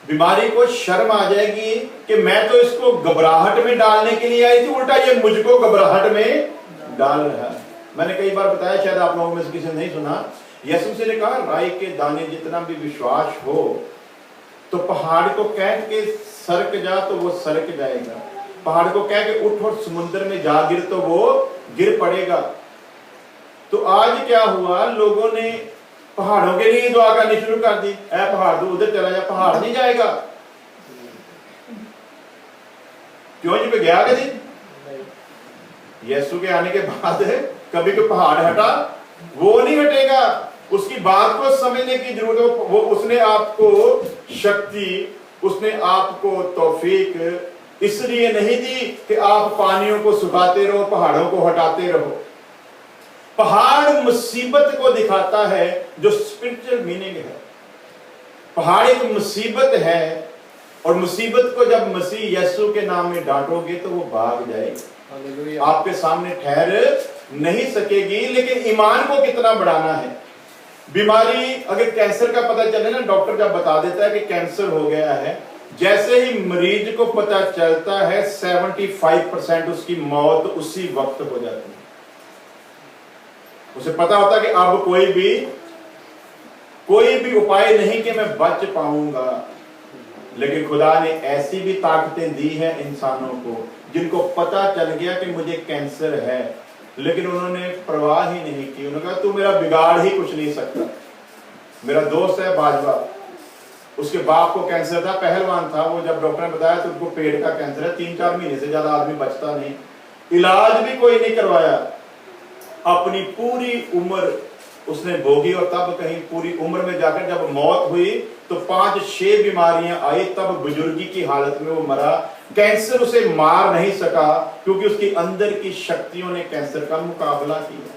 बीमारी को शर्म आ जाएगी कि मैं तो इसको घबराहट में डालने के लिए आई थी, उल्टा ये मुझको घबराहट में डाल रहा है। मैंने कई बार बताया, शायद आप लोगों में से किसी ने नहीं सुना, यीशु मसीह ने कहा राई के दाने जितना भी विश्वास हो तो पहाड़ को कह के सरक जा तो वो सरक जाएगा, पहाड़ को कह के उठ और समुद्र में जा गिर तो वो गिर पड़ेगा। तो आज क्या हुआ, लोगों ने पहाड़ों के लिए दुआ करनी शुरू कर दी। ऐ पहाड़ तो उधर चला जा, पहाड़ नहीं जाएगा। क्यों जी? पे गया कभी यीशु के आने के बाद कभी कोई पहाड़ हटा? वो नहीं हटेगा। उसकी बात को समझने की जरूरत है। वो उसने आपको शक्ति, उसने आपको तौफीक इसलिए नहीं दी कि आप पानियों को सुखाते रहो, पहाड़ों को हटाते रहो। पहाड़ मुसीबत को दिखाता है, जो स्पिरिचुअल मीनिंग है। पहाड़ एक मुसीबत है, और मुसीबत को जब मसीह यीशु के नाम में डांटोगे तो वो भाग जाएगी, आपके सामने ठहर नहीं सकेगी। लेकिन ईमान को कितना बढ़ाना है। बीमारी, अगर कैंसर का पता चले ना, डॉक्टर जब बता देता है कि कैंसर हो गया है, जैसे ही मरीज को पता चलता है 75% उसकी मौत उसी वक्त हो जाती है। उसे पता होता है कि अब कोई भी उपाय नहीं कि मैं बच पाऊंगा। लेकिन खुदा ने ऐसी भी ताकतें दी है इंसानों को, जिनको पता चल गया कि मुझे कैंसर है, लेकिन उन्होंने परवाह ही नहीं की। उन्होंने कहा तू मेरा बिगाड़ ही कुछ नहीं सकता। मेरा दोस्त है बाजवा, उसके बाप को कैंसर था, पहलवान था वो। जब डॉक्टर ने बताया तो उनको पेट का कैंसर है, 3-4 महीने से ज्यादा आदमी बचता नहीं, इलाज भी कोई नहीं करवाया। अपनी पूरी उम्र उसने भोगी, और तब कहीं पूरी उम्र में जाकर जब मौत हुई तो 5-6 बीमारियां आई, तब बुजुर्गी की हालत में वो मरा। कैंसर उसे मार नहीं सका, क्योंकि उसकी अंदर की शक्तियों ने कैंसर का मुकाबला किया।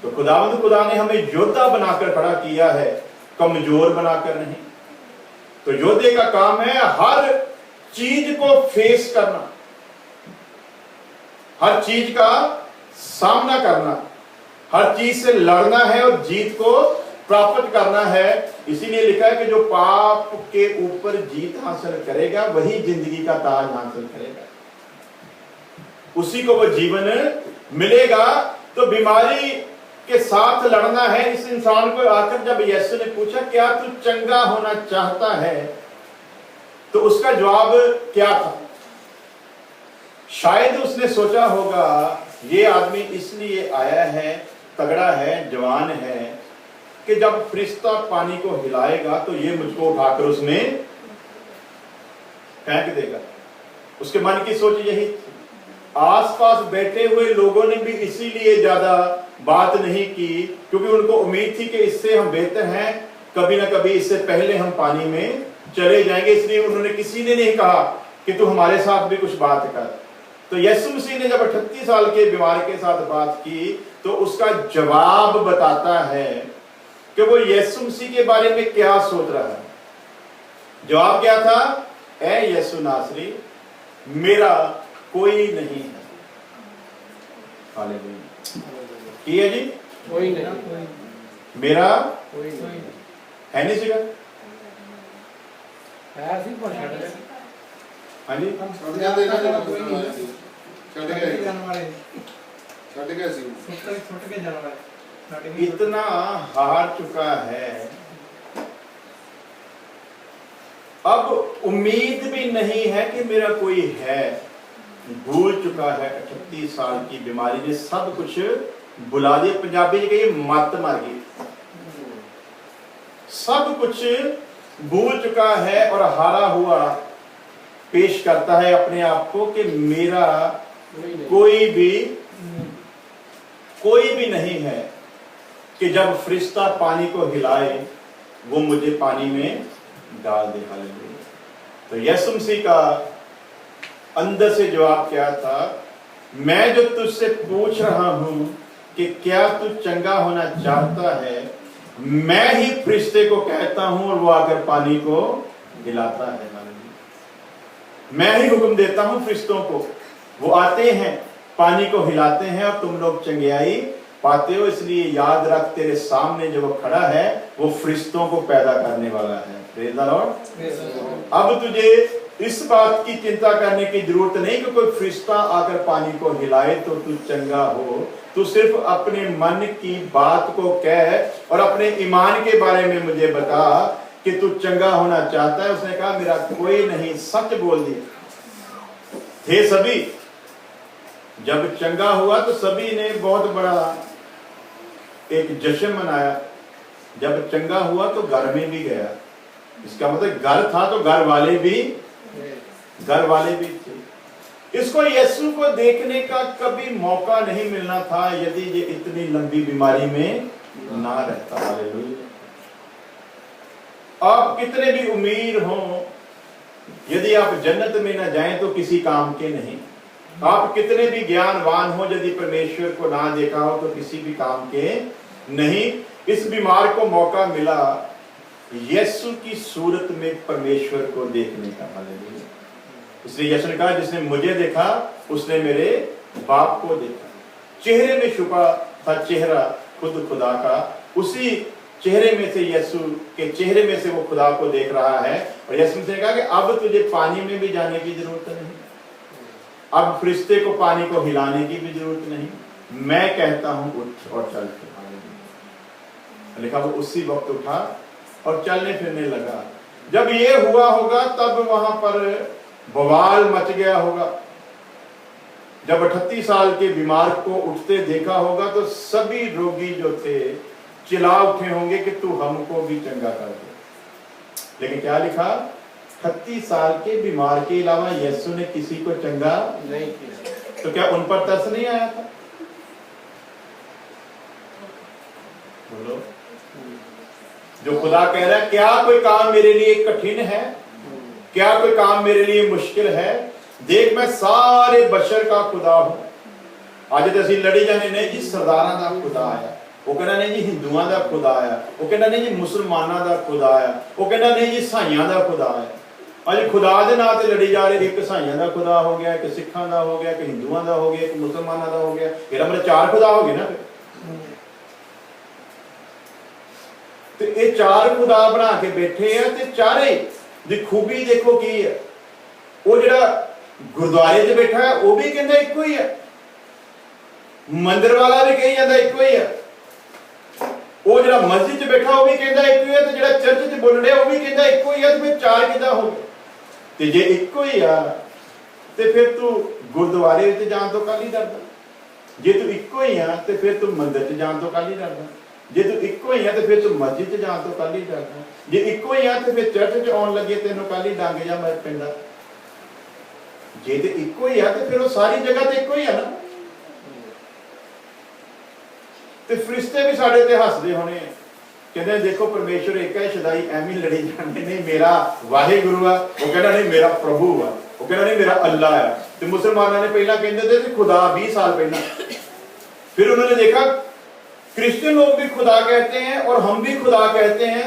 तो खुदा ने हमें योद्धा बनाकर खड़ा किया है, कमजोर बनाकर नहीं। तो योद्धे का काम है हर चीज को फेस करना, हर चीज का सामना करना, हर चीज से लड़ना है और जीत को प्राप्त करना है। इसीलिए लिखा है कि जो पाप के ऊपर जीत हासिल करेगा वही जिंदगी का ताज हासिल करेगा, उसी को वो जीवन मिलेगा। तो बीमारी के साथ लड़ना है। इस इंसान को आकर जब यीशु ने पूछा क्या तू चंगा होना चाहता है, तो उसका जवाब क्या था? शायद उसने सोचा होगा ये आदमी इसलिए आया है, तगड़ा है, जवान है, कि जब फरिश्ता पानी को हिलाएगा तो ये मुझको उठाकर उसमें फेंक देगा। उसके मन की सोच यही थी। आसपास बैठे हुए लोगों ने भी इसीलिए ज्यादा बात नहीं की, क्योंकि उनको उम्मीद थी कि इससे हम बेहतर हैं, कभी ना कभी इससे पहले हम पानी में चले जाएंगे। इसलिए उन्होंने, किसी ने नहीं कहा कि तू हमारे साथ भी कुछ बात कर। तो यीशु मसीह ने जब 38 साल के बीमार के साथ बात की, तो उसका जवाब बताता है कि वो यीशु मसीह के बारे में क्या सोच रहा है। जवाब क्या था? ऐ यीशु नासरी, मेरा कोई नहीं है। हालेलुया। की है जी? कोई नहीं, मेरा कोई नहीं है नहीं सीखा। ऐसी पर छड़ गए। हाँ जी, ਛੱਡ ਜਾਂਦੇ ਇਹਨਾਂ ਦੇ ਕੋਈ ਨਹੀਂ ਸੀ, ਛੱਡ ਗਏ ਸੀ। छुट के जाने वाले इतना हार चुका है, अब उम्मीद भी नहीं है कि मेरा कोई है। भूल चुका है। 38 साल की बीमारी ने सब कुछ बुला दिया। पंजाबी जी कहिए मत मार गई। सब कुछ भूल चुका है और हारा हुआ पेश करता है अपने आप को कि मेरा कोई भी नहीं है कि जब फरिश्ता पानी को हिलाए वो मुझे पानी में डाल दे। हालेलुया। तो यीशु मसीह का अंदर से जवाब क्या था? मैं जो तुझसे पूछ रहा हूं कि क्या तू चंगा होना चाहता है, मैं ही फरिश्ते को कहता हूं और वो आकर पानी को हिलाता है। मैं ही हुक्म देता हूं फरिश्तों को, वो आते हैं, पानी को हिलाते हैं और तुम लोग चंगियाई पाते हो। इसलिए याद रख, तेरे सामने जो वो खड़ा है वो फरिश्तों को पैदा करने वाला है। Praise the Lord. अब तुझे इस बात की चिंता करने की जरूरत नहीं कि कोई फरिश्ता आकर पानी को हिलाए तो तू चंगा हो। तू सिर्फ अपने मन की बात को कह और अपने ईमान के बारे में मुझे बता कि तू चंगा होना चाहता है। उसने कहा मेरा कोई नहीं, सच बोल दिया। थे सभी, जब चंगा हुआ तो सभी ने बहुत बड़ा एक जश्न मनाया। जब चंगा हुआ तो घर में भी गया। इसका मतलब घर था तो घर वाले भी थे। इसको यीशु को देखने का कभी मौका नहीं मिलना था यदि ये इतनी लंबी बीमारी में ना रहता। हालेलुया। आप कितने भी अमीर हो, यदि आप जन्नत में ना जाएं तो किसी काम के नहीं। आप कितने भी ज्ञानवान हो, यदि परमेश्वर को ना देखा हो तो किसी भी काम के नहीं। इस बीमार को मौका मिला यीशु की सूरत में परमेश्वर को देखने का। हालेलुया। इसलिए यीशु ने कहा जिसने मुझे देखा उसने मेरे बाप को देखा। चेहरे में छुपा था चेहरा खुद खुदा का, उसी चेहरे में से, यीशु के चेहरे में से वो खुदा को देख रहा है। और यीशु ने कहा कि अब तुझे पानी में भी जाने की जरूरत नहीं, अब फरिश्ते को पानी को हिलाने की भी जरूरत नहीं, मैं कहता हूं उठ और चल। लिखा वो उसी वक्त उठा और चलने फिरने लगा। जब ये हुआ होगा तब वहां पर बवाल मच गया होगा। जब 38 साल के बीमार को उठते देखा होगा तो सभी रोगी जो थे चिल्ला उठे होंगे कि तू हमको भी चंगा कर दे। लेकिन क्या लिखा? 38 साल के बीमार के अलावा यीशु ने किसी को चंगा नहीं किया। तो क्या उन पर तरस नहीं आया था? बोलो। जो खुदा कह रहा है क्या कोई काम मेरे लिए कठिन है, क्या कोई काम मेरे लिए मुश्किल है? देख मैं सारे बशर का खुदा हूं। आज तो असं लड़ी जाने, नहीं जी सरदारां दा खुदा आया, वो कहना नहीं जी हिंदुआं दा खुदा आया, वो कहना नहीं जी मुसलमानां दा खुदा आया, वो कहना नहीं जी ईसाइयां दा खुदा आया। अज खुदा दे नाम ते लड़ी जा रहे, एक ईसाइयां दा खुदा हो गया, एक सिखां दा हो गया, एक हिंदुआं दा हो गया, एक मुसलमानां दा हो गया। फिर मेरे 4 खुदा हो गए ना। तो ये 4 खुदा बना के बैठे हैं ते चारे दी खूबी देखो की है। वो जड़ा गुरुद्वारे च बैठा है वो भी कहता इको ही है, मंदिर वाला भी कही जाता इको ही है, वो जड़ा मस्जिद च बैठा वो भी कहता इको ही है, तो जड़ा चर्च च बोल रहा वो भी कहता इको ही है। तो फिर 4 किदा हो गए? ते जे इको ही आ ते फिर तू गुरुद्वारे च जान तो काली डरदा? जे तू इको ही आ ते फिर तू मंदिर च जान तो काली डरदा? जे तू इको ही है तो फिर तू मस्जिद च जान तो काली डरदा? जे इको ही है तो फिर चर्च च आउण लगे तेनों काली डंग जा मर पैंदा? जे ते इको ही है तो फिर वो सारी जगह ते इको ही है ना। ते फरिश्ते भी साडे ते हसदे होने, कहते देखो परमेश्वर एक है, शदाई एवं लड़ी जाने, नहीं मेरा वाहिगुरु है, वो कहना नहीं मेरा प्रभु है, वो कहना नहीं मेरा अल्लाह है। तो मुसलमानों ने पहला कहते थे खुदा 20 साल पहला, फिर उन्होंने देखा क्रिश्चियन लोग भी खुदा कहते हैं और हम भी खुदा कहते हैं,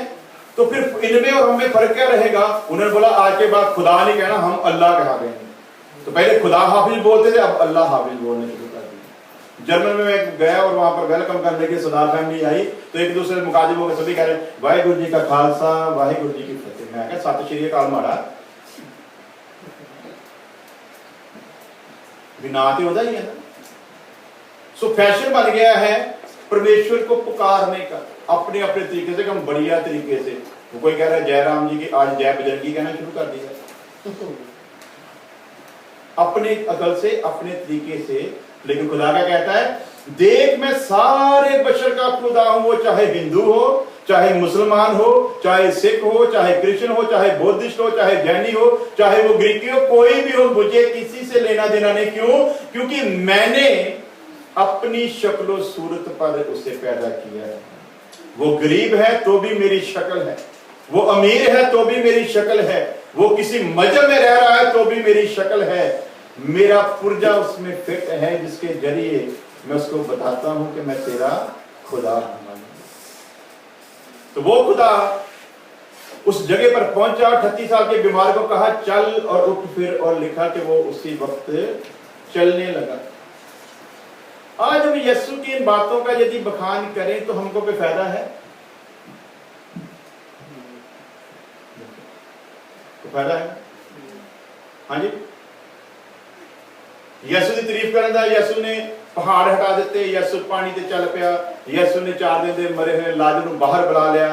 तो फिर इनमें और हमें फर्क क्या रहेगा? उन्होंने बोला आज के बाद खुदा नहीं कहना, हम अल्लाह कहा कहेंगे। तो पहले खुदा हाफिज बोलते थे, अब अल्लाह हाफिज बोलने शुरू कर दिया। जर्मन में मैं गया और वहां पर वेलकम करने के सरदार फैमिली आई, तो एक दूसरे मुकाजिब होकर सभी कह रहे वाहिगुरु जी का खालसा वाहिगुरु जी की फतेह। मैं कहा सत श्री अकाल माड़ा बिना तो होता ही है ना। सो फैशन बन गया है परमेश्वर को पुकारने का अपने अपने तरीके से, हम बढ़िया तरीके से। वो कोई कह रहा है जयराम जी की आज जय बजरंगी कहना शुरू कर दिया अपने अकल से अपने तरीके से। लेकिन खुदा क्या कहता है? देख मैं सारे बशर का खुदा हूं, वो चाहे हिंदू हो, चाहे मुसलमान हो, चाहे सिख हो, चाहे क्रिश्चियन हो, चाहे बौद्धिस्ट हो, चाहे जैनी हो, चाहे वो ग्रीकी हो, कोई भी हो, मुझे किसी से लेना देना नहीं। क्यों? क्योंकि मैंने अपनी शक्ल सूरत पर उसे पैदा किया है। वो गरीब है तो भी मेरी शक्ल है, वो अमीर है तो भी मेरी शक्ल है, वो किसी मजहब में रह रहा है तो भी मेरी शक्ल है। मेरा पुर्जा उसमें फिट है, जिसके जरिए मैं उसको बताता हूं कि मैं तेरा खुदा हूं। तो वो खुदा उस जगह पर पहुंचा, 38 साल के बीमार को कहा चल और उठ फिर, और लिखा कि वो उसी वक्त चलने लगा। आज हम यीशु की इन बातों का यदि बखान करें तो हमको कोई फायदा है? कोई फायदा है? हाँ जी, यीशु की तारीफ करना, यीशु ने पहाड़ हटा दिते, यीशु पानी ते चल पिया, यीशु ने 4 दिन दे मरे हुए लाजर नूं बाहर बुला लिया।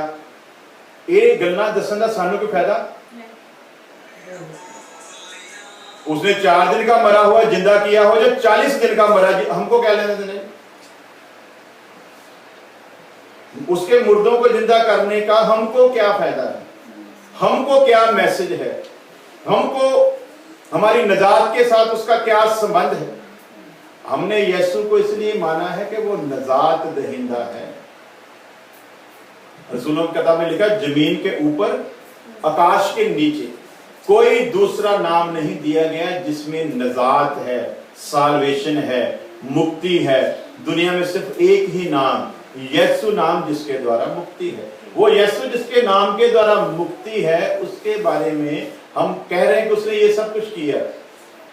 ये गल्लां दस्सण दा सानू कोई फायदा? उसने 4 दिन का मरा हुआ जिंदा किया हो या 40 दिन का मरा, हमको क्या लेना देना? उसके मुर्दों को जिंदा करने का हमको क्या फायदा है? हमको क्या मैसेज है? हमको हमारी नजात के साथ उसका क्या संबंध है? हमने यीशु को इसलिए माना है कि वो नजात दहिंदा है। रसूलों की किताब में लिखा, जमीन के ऊपर आकाश के नीचे कोई दूसरा नाम नहीं दिया गया जिसमें नजात है, साल्वेशन है, मुक्ति है। दुनिया में सिर्फ एक ही नाम, यीशु नाम, जिसके द्वारा मुक्ति है। वो यीशु जिसके नाम के द्वारा मुक्ति है, उसके बारे में हम कह रहे हैं कि उसने ये सब कुछ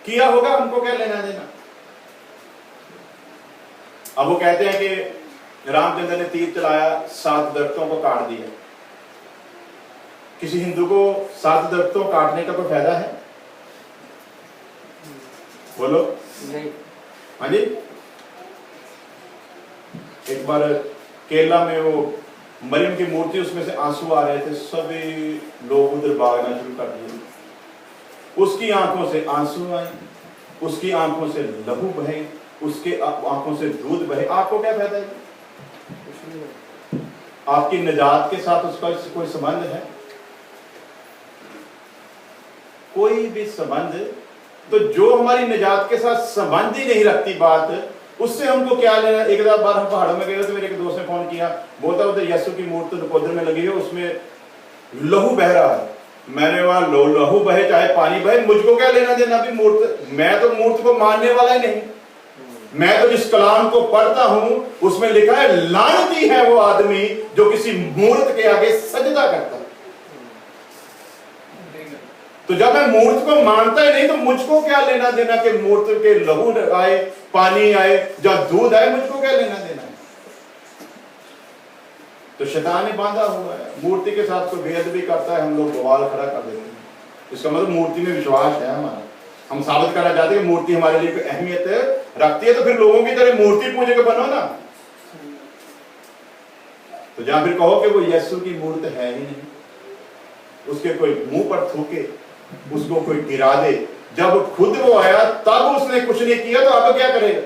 किया होगा, हमको क्या लेना देना? अब वो कहते हैं कि रामचंद्र ने तीर चलाया, 7 दरख्तों को काट दिया। किसी हिंदू को 7 दरख्तों काटने का कोई फायदा है? बोलो नहीं। हाँ जी, एक बार केरला में वो मरियम की मूर्ति, उसमें से आंसू आ रहे थे, सभी लोग उधर भागना शुरू कर दिए। उसकी आंखों से आंसू आए, उसकी आंखों से लहू बहे, उसके आंखों से दूध बहे। आपको क्या फायदा है? आपकी निजात के साथ उसका कोई संबंध है? कोई भी संबंध? तो जो हमारी निजात के साथ संबंध ही नहीं रखती बात, उससे हमको क्या लेना? एक बार हम पहाड़ों में गए तो मेरे एक दोस्त ने फोन किया, बोलता उधर यीशु की मूर्ति नकोदर में लगी है, उसमें लहू बह रहा है। मैंने वहां लहू बहे चाहे पानी बहे, मुझको क्या लेना देना? भी मूर्ति, मैं तो मूर्ति को मानने वाला ही नहीं। मैं तो जिस कलाम को पढ़ता हूं उसमें लिखा है, लानती है वो आदमी जो किसी मूर्त के आगे सजदा करता है। तो जब मैं मूर्त को मानता ही नहीं तो मुझको क्या लेना देना कि मूर्त के लहू आए, पानी आए, जब दूध आए, मुझको क्या लेना देना है? तो शैतान ने बांधा हुआ है। मूर्ति के साथ कोई बेअदबी करता है, हम लोग बवाल खड़ा कर देते हैं। इसका मतलब मूर्ति में विश्वास है हमारा। हम साबित करना चाहते हैं कि मूर्ति हमारे लिए कोई अहमियत रखती है, तो फिर लोगों की तरह मूर्ति पूजे के बनो ना। तो जहां फिर कहो कि वो यीशु की मूर्ति है ही नहीं, उसके कोई मुंह पर थूके, उसको कोई गिरा दे। जब खुद वो आया तब उसने कुछ नहीं किया, तो अब क्या करेगा?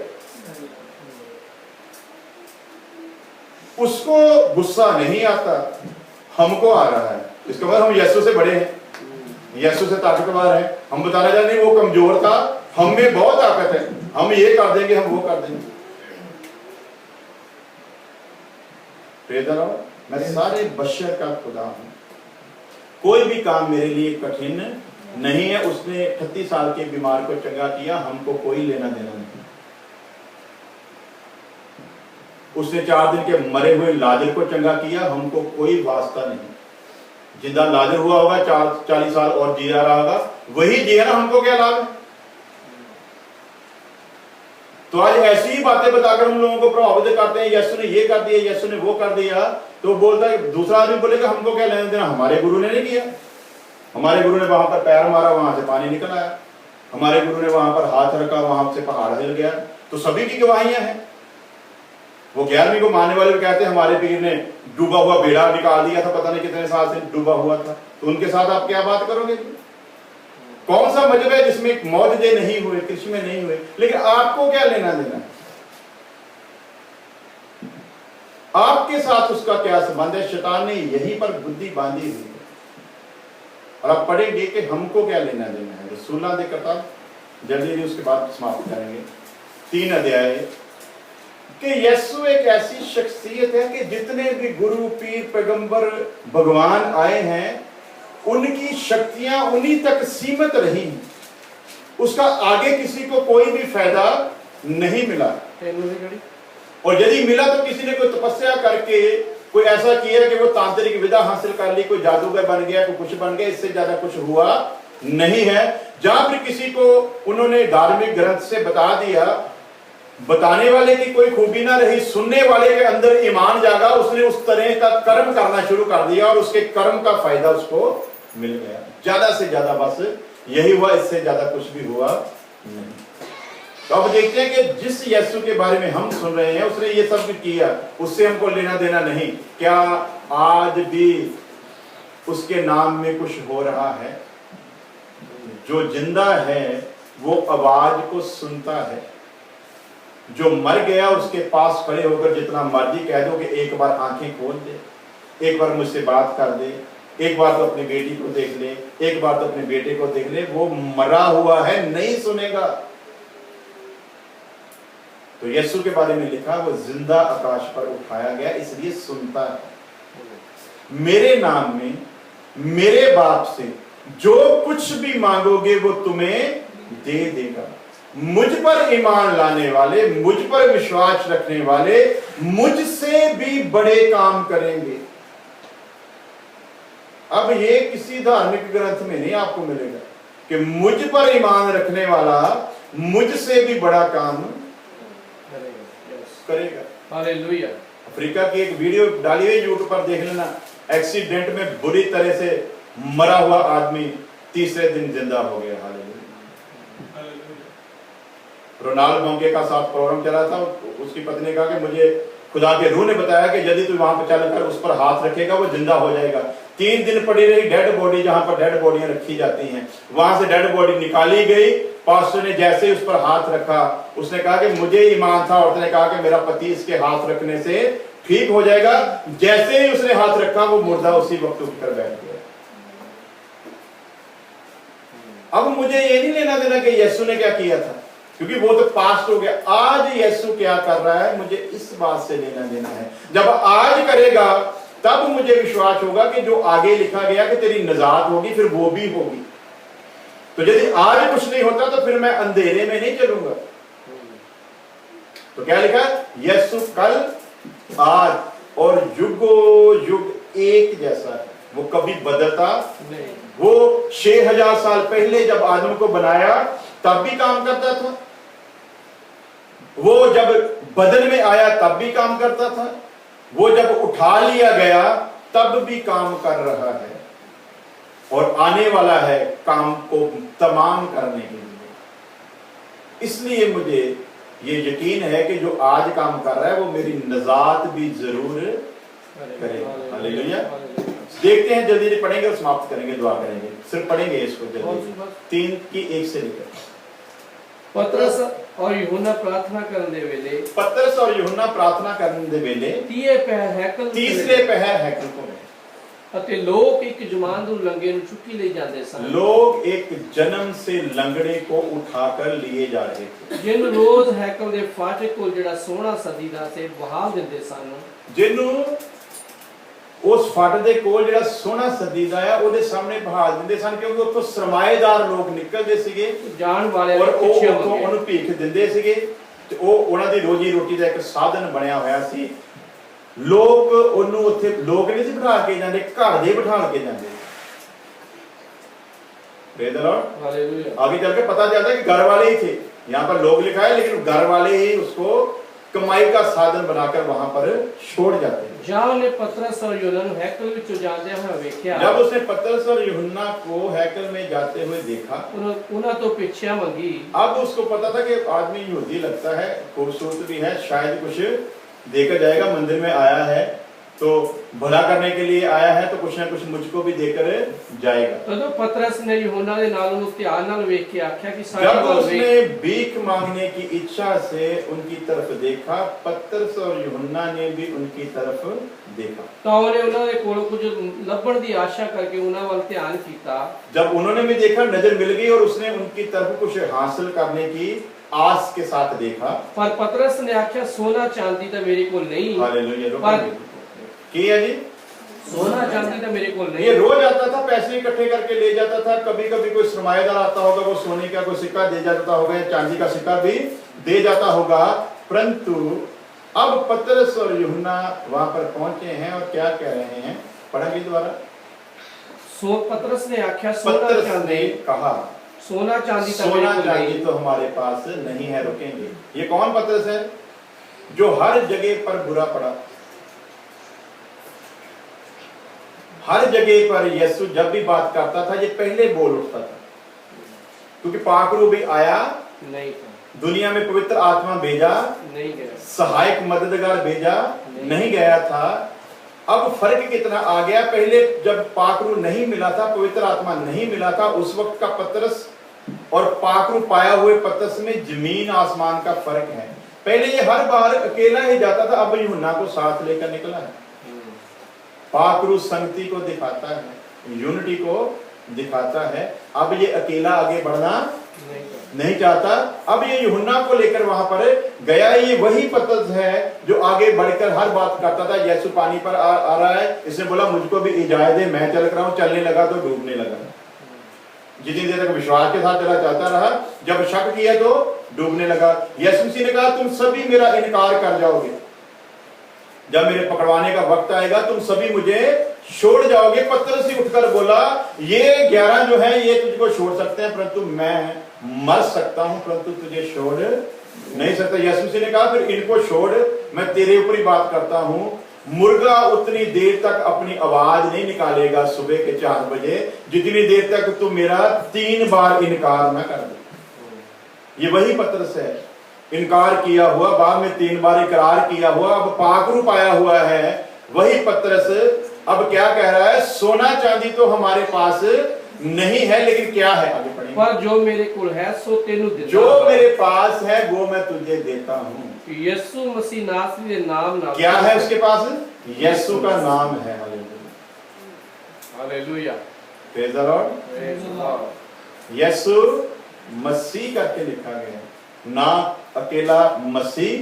उसको गुस्सा नहीं आता, हमको आ रहा है। इसका मतलब हम यीशु से बड़े हैं, यीशु से ताकतवर हैं। हम बताना चाहते हैं वो कमजोर था, हम में बहुत ताकत है, हम ये कर देंगे, हम वो कर देंगे। मैं सारे बशर का खुदा हूं, कोई भी काम मेरे लिए कठिन नहीं है। उसने 38 साल के बीमार को चंगा किया, हमको कोई लेना देना नहीं। उसने 4 दिन के मरे हुए लाजर को चंगा किया, हमको कोई वास्ता नहीं। जिंदा लाजर हुआ होगा, 40 साल और जिया रहा होगा, वही जिया ना, हमको क्या लाभ है? तो आज ऐसी ही बातें बताकर हम लोगों को प्रभावित करते हैं, यीशु ने ये कर दिया, यीशु ने वो कर दिया। तो बोलता है, दूसरा आदमी बोलेगा हमको क्या लेना देना, हमारे गुरु ने नहीं किया। हमारे गुरु ने वहां पर पैर मारा, वहां से पानी निकल आया। हमारे गुरु ने वहां पर हाथ रखा, वहां से पहाड़ हिल गया। तो सभी की गवाहियां हैं। वो 11वीं को मानने वाले कहते हैं हमारे पीर ने डूबा हुआ बेड़ा निकाल दिया था, पता नहीं कितने साल से डूबा हुआ था। तो उनके साथ आप क्या बात करोगे? कौन सा मजहब है जिसमें मौजूदे नहीं हुए, कृष्ण में नहीं हुए? लेकिन आपको क्या लेना देना? आपके साथ उसका क्या संबंध है? शैतान ने यहीं पर बुद्धि बांधी हुई है। और आप पढ़ेंगे कि हमको क्या लेना देना है। रसूलां दी किताब जल्दी उसके बाद समाप्त करेंगे 3 अध्याय कि यीशु एक ऐसी शख्सियत है कि जितने भी गुरु पीर पैगंबर भगवान आए हैं उनकी शक्तियां उन्हीं तक सीमित रही, उसका आगे किसी को कोई भी फायदा नहीं मिला। और यदि मिला तो किसी ने कोई तपस्या करके कोई ऐसा किया कि वो तांत्रिक विद्या हासिल कर ली, कोई जादूगर बन गया, कोई कुछ बन गया, इससे ज्यादा कुछ हुआ नहीं है। जहां पर किसी को उन्होंने धार्मिक ग्रंथ से बता दिया, बताने वाले की कोई खूबी ना रही, सुनने वाले के अंदर ईमान जागा, उसने उस तरह का कर्म करना शुरू कर दिया और उसके कर्म का फायदा उसको मिल गया। ज्यादा से ज्यादा बस यही हुआ, इससे ज्यादा कुछ भी हुआ नहीं। तो अब देखते हैं कि जिस यीशु के बारे में हम सुन रहे हैं उसने ये सब किया, उससे हमको लेना देना नहीं। क्या आज भी उसके नाम में कुछ हो रहा है? जो जिंदा है वो आवाज को सुनता है। जो मर गया उसके पास खड़े होकर जितना मर्जी कह दो कि एक बार आंखें खोल दे, एक बार मुझसे बात कर दे, एक बार तो अपनी बेटी को देख ले, एक बार तो अपने बेटे को देख ले, वो मरा हुआ है, नहीं सुनेगा। तो यीशु के बारे में लिखा वो जिंदा आकाश पर उठाया गया इसलिए सुनता है। मेरे नाम में मेरे बाप से जो कुछ भी मांगोगे वो तुम्हें दे देगा। मुझ पर ईमान लाने वाले, मुझ पर विश्वास रखने वाले मुझसे भी बड़े काम करेंगे। अब ये किसी धार्मिक ग्रंथ में नहीं आपको मिलेगा कि मुझ पर ईमान रखने वाला मुझसे भी बड़ा काम करेगा। हालेलुया। अफ्रीका की एक वीडियो डाली हुई यूट्यूब पर देख लेना, एक्सीडेंट में बुरी तरह से मरा हुआ आदमी तीसरे दिन जिंदा हो गया। हालेलुया। रोनाल्ड मोंके का साथ प्रोग्राम चला था, उसकी पत्नी ने कहा कि मुझे खुदा के रूह ने बताया कि यदि तू वहां पर चलकर उस पर हाथ रखेगा वो जिंदा हो जाएगा। 3 दिन पड़ी रही डेड बॉडी, जहां पर डेड बॉडियां रखी जाती हैं, वहां से डेड बॉडी निकाली गई। पास्टर ने जैसे उस पर हाथ रखा, उसने कहा कि मुझे ईमान था, औरत ने कहा कि मेरा पति इसके हाथ रखने से ठीक हो जाएगा। जैसे ही उसने हाथ रखा वो मुर्दा उसी वक्त उठकर बैठ गया। अब मुझे ये नहीं लेना देना कि यीशु ने क्या किया था, क्योंकि वो तो पास्ट हो गया। आज यीशु क्या कर रहा है मुझे इस बात से लेना देना है। जब आज करेगा तब मुझे विश्वास होगा कि जो आगे लिखा गया कि तेरी निजात होगी, फिर वो भी होगी। तो यदि आज कुछ नहीं होता तो फिर मैं अंधेरे में नहीं चलूंगा। तो क्या लिखा? यीशु कल आज और युगो युग एक जैसा है, वो कभी बदलता नहीं। वो 6000 साल पहले जब आदम को बनाया तब भी काम करता था, वो जब बदन में आया तब भी काम करता था, वो जब उठा लिया गया तब भी काम कर रहा है और आने वाला है काम को तमाम करने के लिए। इसलिए मुझे ये यकीन है कि जो आज काम कर रहा है वो मेरी निजात भी जरूर करेगा। हालेलुया। देखते हैं, जल्दी जल्दी पढ़ेंगे और समाप्त करेंगे, दुआ करेंगे। सिर्फ पढ़ेंगे इसको जल्दी, 3 की 1 से लेकर। पतरस और यूहन्ना प्रार्थना करने वेले, पतरस और यूहन्ना प्रार्थना करने वेले तीसरे पहर हैकल को ਅਤੇ ਲੋਕ ਇੱਕ ਜਵਾਨ ਨੂੰ ਲੰਗੇ ਨੂੰ ਚੁੱਕੀ ਲੈ ਜਾਂਦੇ ਸਨ। लोग एक जन्म से लंगड़े को उठाकर लिए जा रहे थे, जिन रोज हैकल ਦੇ ਫਾਟਕ ਕੋਲ ਜਿਹੜਾ ਸੋਹਣਾ ਸਦੀਦਾ ਸੇ ਬਹਾਲ ਦਿੰਦੇ ਸਨ, ਜਿਹਨੂੰ ਉਸ ਫਾਟਕ ਦੇ ਕੋਲ ਜਿਹੜਾ ਸੋਹਣਾ ਸਦੀਦਾ ਆ ਉਹਦੇ ਸਾਹਮਣੇ ਬਹਾਲ ਦਿੰਦੇ ਸਨ, ਕਿਉਂਕਿ ਉੱਥੋਂ ਸਰਮਾਏਦਾਰ ਲੋਕ ਨਿਕਲਦੇ ਸੀਗੇ ਜਾਣ ਵਾਲੇ, ਔਰ ਉਹ ਉੱਥੋਂ ਉਹਨੂੰ ਭੀਖ ਦਿੰਦੇ ਸੀਗੇ ਤੇ ਉਹ ਉਹਨਾਂ ਦੀ ਰੋਜੀ ਰੋਟੀ ਦਾ ਇੱਕ ਸਾਧਨ ਬਣਿਆ ਹੋਇਆ ਸੀ। ਲੋਕ ਉਹਨੂੰ ਉੱਥੇ ਲੋਕ ਨਹੀਂ ਸੀ ਬਿਠਾ ਕੇ ਜਾਂਦੇ, ਘਰ ਦੇ ਬਿਠਾ ਕੇ ਜਾਂਦੇ। हालेलुया। आगे चल के पता चलता है कि घर वाले ही थे, यहाँ पर लोग लिखा है लेकिन घर वाले ही उसको कमाई का साधन बनाकर वहां पर छोड़ जाते हैं। जब ने पतरस और यूहन्ना हैकल में जाते हुए देखा, जब उसने पतरस और यूहन्ना को हैकल में जाते हुए देखा, उन्हें तो भिक्षा मांगी। अब उसको पता था कि आदमी यहूदी लगता है, खूबसूरत भी है, शायद कुछ देकर जाएगा, मंदिर में आया है, तो भला करने के लिए आया है तो कुछ ना कुछ मुझको भी देकर जाएगा। तो पतरस ने यूहन्ना दे नाल उन्हें ध्यान नाल वेख के आख्या कि जब उसने भीख मांगने की इच्छा से उनकी तरफ देखा, पतरस और यूहन्ना ने भी उनकी तरफ देखा। तो उन्हें उन्होंने कोलों कुछ लभण दी आशा करके उन्हां वाल ध्यान कीता। जब उन्होंने भी देखा, नजर मिल गई और उसने उनकी तरफ कुछ हासिल करने की आस के साथ देखा। पर पतरस ने आख्या सोना चांदी तो मेरे को नहीं। हालेलुया। पर किया जी, सोना चांदी तो मेरे को नहीं। ये रोज आता था, पैसे इकट्ठे करके ले जाता था। कभी कभी कोई सरमाएदार आता होगा, वो सोने का कोई सिक्का दे जाता होगा या चांदी का सिक्का भी दे जाता होगा। परंतु अब पतरस और यूहन्ना वहां पर पहुंचे हैं और क्या कह रहे हैं, पढ़ेंगे दोबारा। पतरस ने आख्या सोना पतरस चांदी ने कहा, सोना चांदी सोना चांदी तो हमारे पास नहीं है, रुकेंगे। ये कौन पतरस है जो हर जगह पर बुरा पड़ा? हर जगह पर यीशु जब भी बात करता था ये पहले बोल उठता था, क्योंकि पाकरू भी आया नहीं था, दुनिया में पवित्र आत्मा भेजा नहीं गया, सहायक मददगार भेजा नहीं गया था। अब फर्क कितना आ गया, पहले जब पाकरू नहीं मिला था, पवित्र आत्मा नहीं मिला था, उस वक्त का पतरस और पाकरू पाया हुए पतरस में जमीन आसमान का फर्क है। पहले ये हर बार अकेला ही जाता था, अब यूहन्ना को साथ लेकर निकला है। पाकरू संगति को दिखाता है, यूनिटी को दिखाता है। अब ये अकेला आगे बढ़ना नहीं चाहता। अब ये यूहन्ना को लेकर वहां पर गया। ये वही पतरस है जो आगे बढ़कर हर बात करता था। यीशु पानी पर आ रहा है, इसने बोला मुझको भी इजाजत दे, मैं चल रहा हूं। चलने लगा तो डूबने लगा। जितनी देर तक विश्वास के साथ चला चाहता रहा, जब शक किया तो डूबने लगा। यीशु मसीह ने कहा तुम सभी मेरा इनकार कर जाओगे, जब मेरे पकड़वाने का वक्त आएगा तुम सभी मुझे छोड़ जाओगे। पतरस ही उठकर बोला ये 11 जो है ये तुझको छोड़ सकते हैं, परंतु मैं मर सकता हूं, परंतु तुझे छोड़ नहीं सकता। यीशु मसीह ने कहा फिर इनको छोड़, मैं तेरे ऊपर ही बात करता हूं। मुर्गा उतनी देर तक अपनी आवाज नहीं निकालेगा सुबह के 4 बजे जितनी देर तक तू मेरा 3 बार इनकार न कर दे। ये वही पतरस है, इनकार किया हुआ, बाद में 3 बार इकरार किया हुआ, अब पाकरू पाया हुआ है। वही पतरस अब क्या कह रहा है, सोना चांदी तो हमारे पास नहीं है, लेकिन क्या है, आगे पढ़ेंगे। पर जो मेरे कुल है सो तेनु देता, जो मेरे पास है वो मैं तुझे देता हूं। यीशु मसीह नासरी के नाम ना क्या है उसके पास? यीशु का नाम है। Hallelujah, praise the Lord. Praise the Lord. Yeshu Masih करके लिखा गया, ना अकेला मसीह,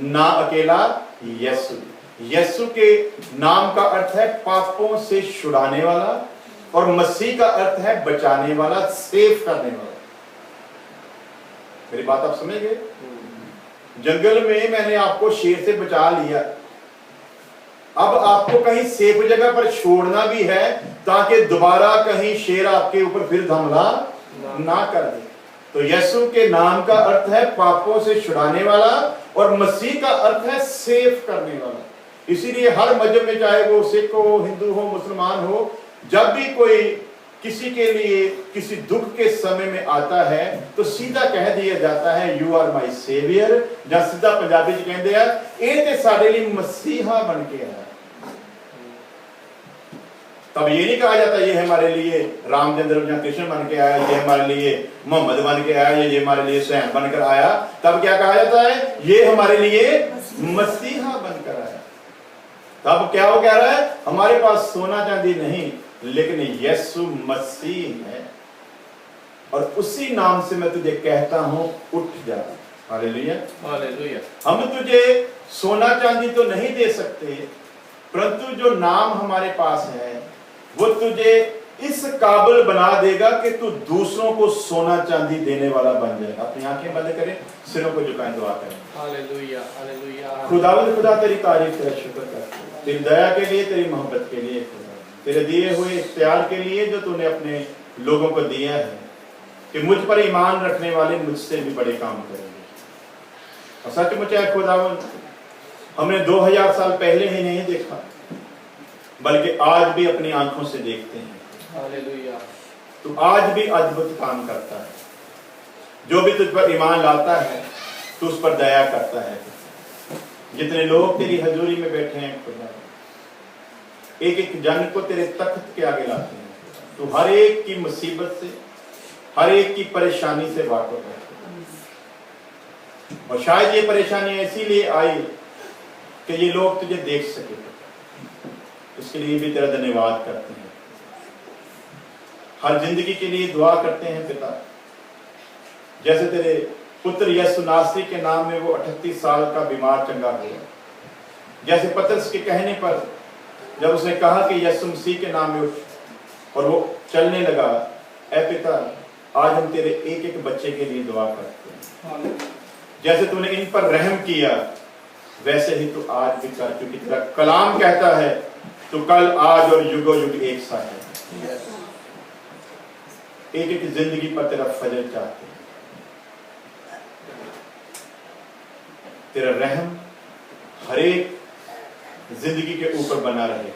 ना अकेला यीशु। यीशु के नाम का अर्थ है पापों से छुड़ाने वाला, और मसीह का अर्थ है बचाने वाला, सेव करने वाला। मेरी बात आप समझ गए? जंगल में मैंने आपको शेर से बचा लिया, अब आपको कहीं सेफ जगह पर छोड़ना भी है ताकि दोबारा कहीं शेर आपके ऊपर फिर हमला ना कर दे। तो यीशु के नाम का अर्थ है पापों से छुड़ाने वाला, और मसीह का अर्थ है सेव करने वाला। इसीलिए हर मजहब में, चाहे वो सिख हो, हिंदू हो, मुसलमान हो, जब भी कोई किसी के लिए किसी दुख के समय में आता है तो सीधा कह दिया जाता है यू आर माई सेवियर, या सीधा पंजाबी च कहते हैं ये ते साडे लिए मसीहा बन के आया। तब ये नहीं कहा जाता ये हमारे लिए रामचंद्र या कृष्ण बन के आया, ये हमारे लिए मोहम्मद बन के आया, ये हमारे लिए सैम बनकर आया। तब क्या कहा जाता है, ये हमारे लिए मसीहा बनकर आया। तब क्या वो कह रहा है, हमारे पास सोना चांदी नहीं, लेकिन यीशु मसीह है, और उसी नाम से मैं तुझे कहता हूं उठ जा। Hallelujah, hallelujah. हम तुझे सोना चांदी तो नहीं दे सकते, परंतु जो नाम हमारे पास है वो तुझे इस काबिल बना देगा कि तू दूसरों को सोना चांदी देने वाला बन जाए। अपनी आंखें बंद करें, सिरों को झुकाएं, दुआ करें। Hallelujah, hallelujah. खुदावंद खुदा तेरी तारीफ, तेरा शुक्र करते हैं, तेरी दया के लिए, तेरी मोहब्बत के लिए, तेरे दिए हुए प्यार के लिए जो तूने अपने लोगों को दिया है, कि मुझ पर ईमान रखने वाले मुझसे भी बड़े काम करेंगे। और सचमुच है खुदावंद, हमने 2000 साल पहले ही नहीं देखा, बल्कि आज भी अपनी आंखों से देखते हैं। हालेलुया। तू आज भी अद्भुत काम करता है। जो भी तुझ पर ईमान लाता है तू उस पर दया करता है। जितने लोग तेरी हजूरी में बैठे हैं खुदा, एक एक जन को तेरे तख्त के आगे लाते हैं। तू हर एक की मुसीबत से, हर एक की परेशानी से वाकिफ है। और शायद ये परेशानी इसीलिए आई कि ये लोग तुझे देख सके, इसके लिए भी तेरा धन्यवाद करते हैं। हर जिंदगी के लिए दुआ करते हैं पिता, जैसे तेरे पुत्र यीशु नासरी के नाम में वो 38 साल का बीमार चंगा हुआ, जैसे पतरस के कहने पर जब उसने कहा कि यीशु मसीह के नाम में उठ और वो चलने लगा। ऐ पिता, आज हम तेरे एक एक बच्चे के लिए दुआ करते हैं, जैसे तूने इन पर रहम किया वैसे ही तू आज भी कर, क्योंकि तेरा कलाम कहता है तू कल, आज और युगो युग एक सा है। एक एक जिंदगी पर तेरा फजल चाहते हैं, तेरा रहम हर एक जिंदगी के ऊपर बना रहे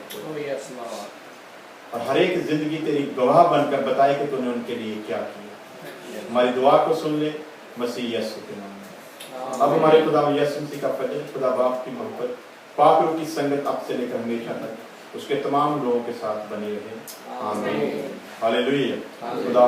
और हर एक जिंदगी तेरी गवाह बनकर बताए कि तूने उनके लिए क्या किया। हमारी दुआ को सुन ले मसीह यीशु के नाम में। अब हमारे खुदा यीशु मसीह का फजल, खुदा बाप की मोहब्बत, पाक रूह की संगत अब से लेकर हमेशा तक उसके तमाम लोगों के साथ बनी रहे। आमीन। हालेलुया। खुदा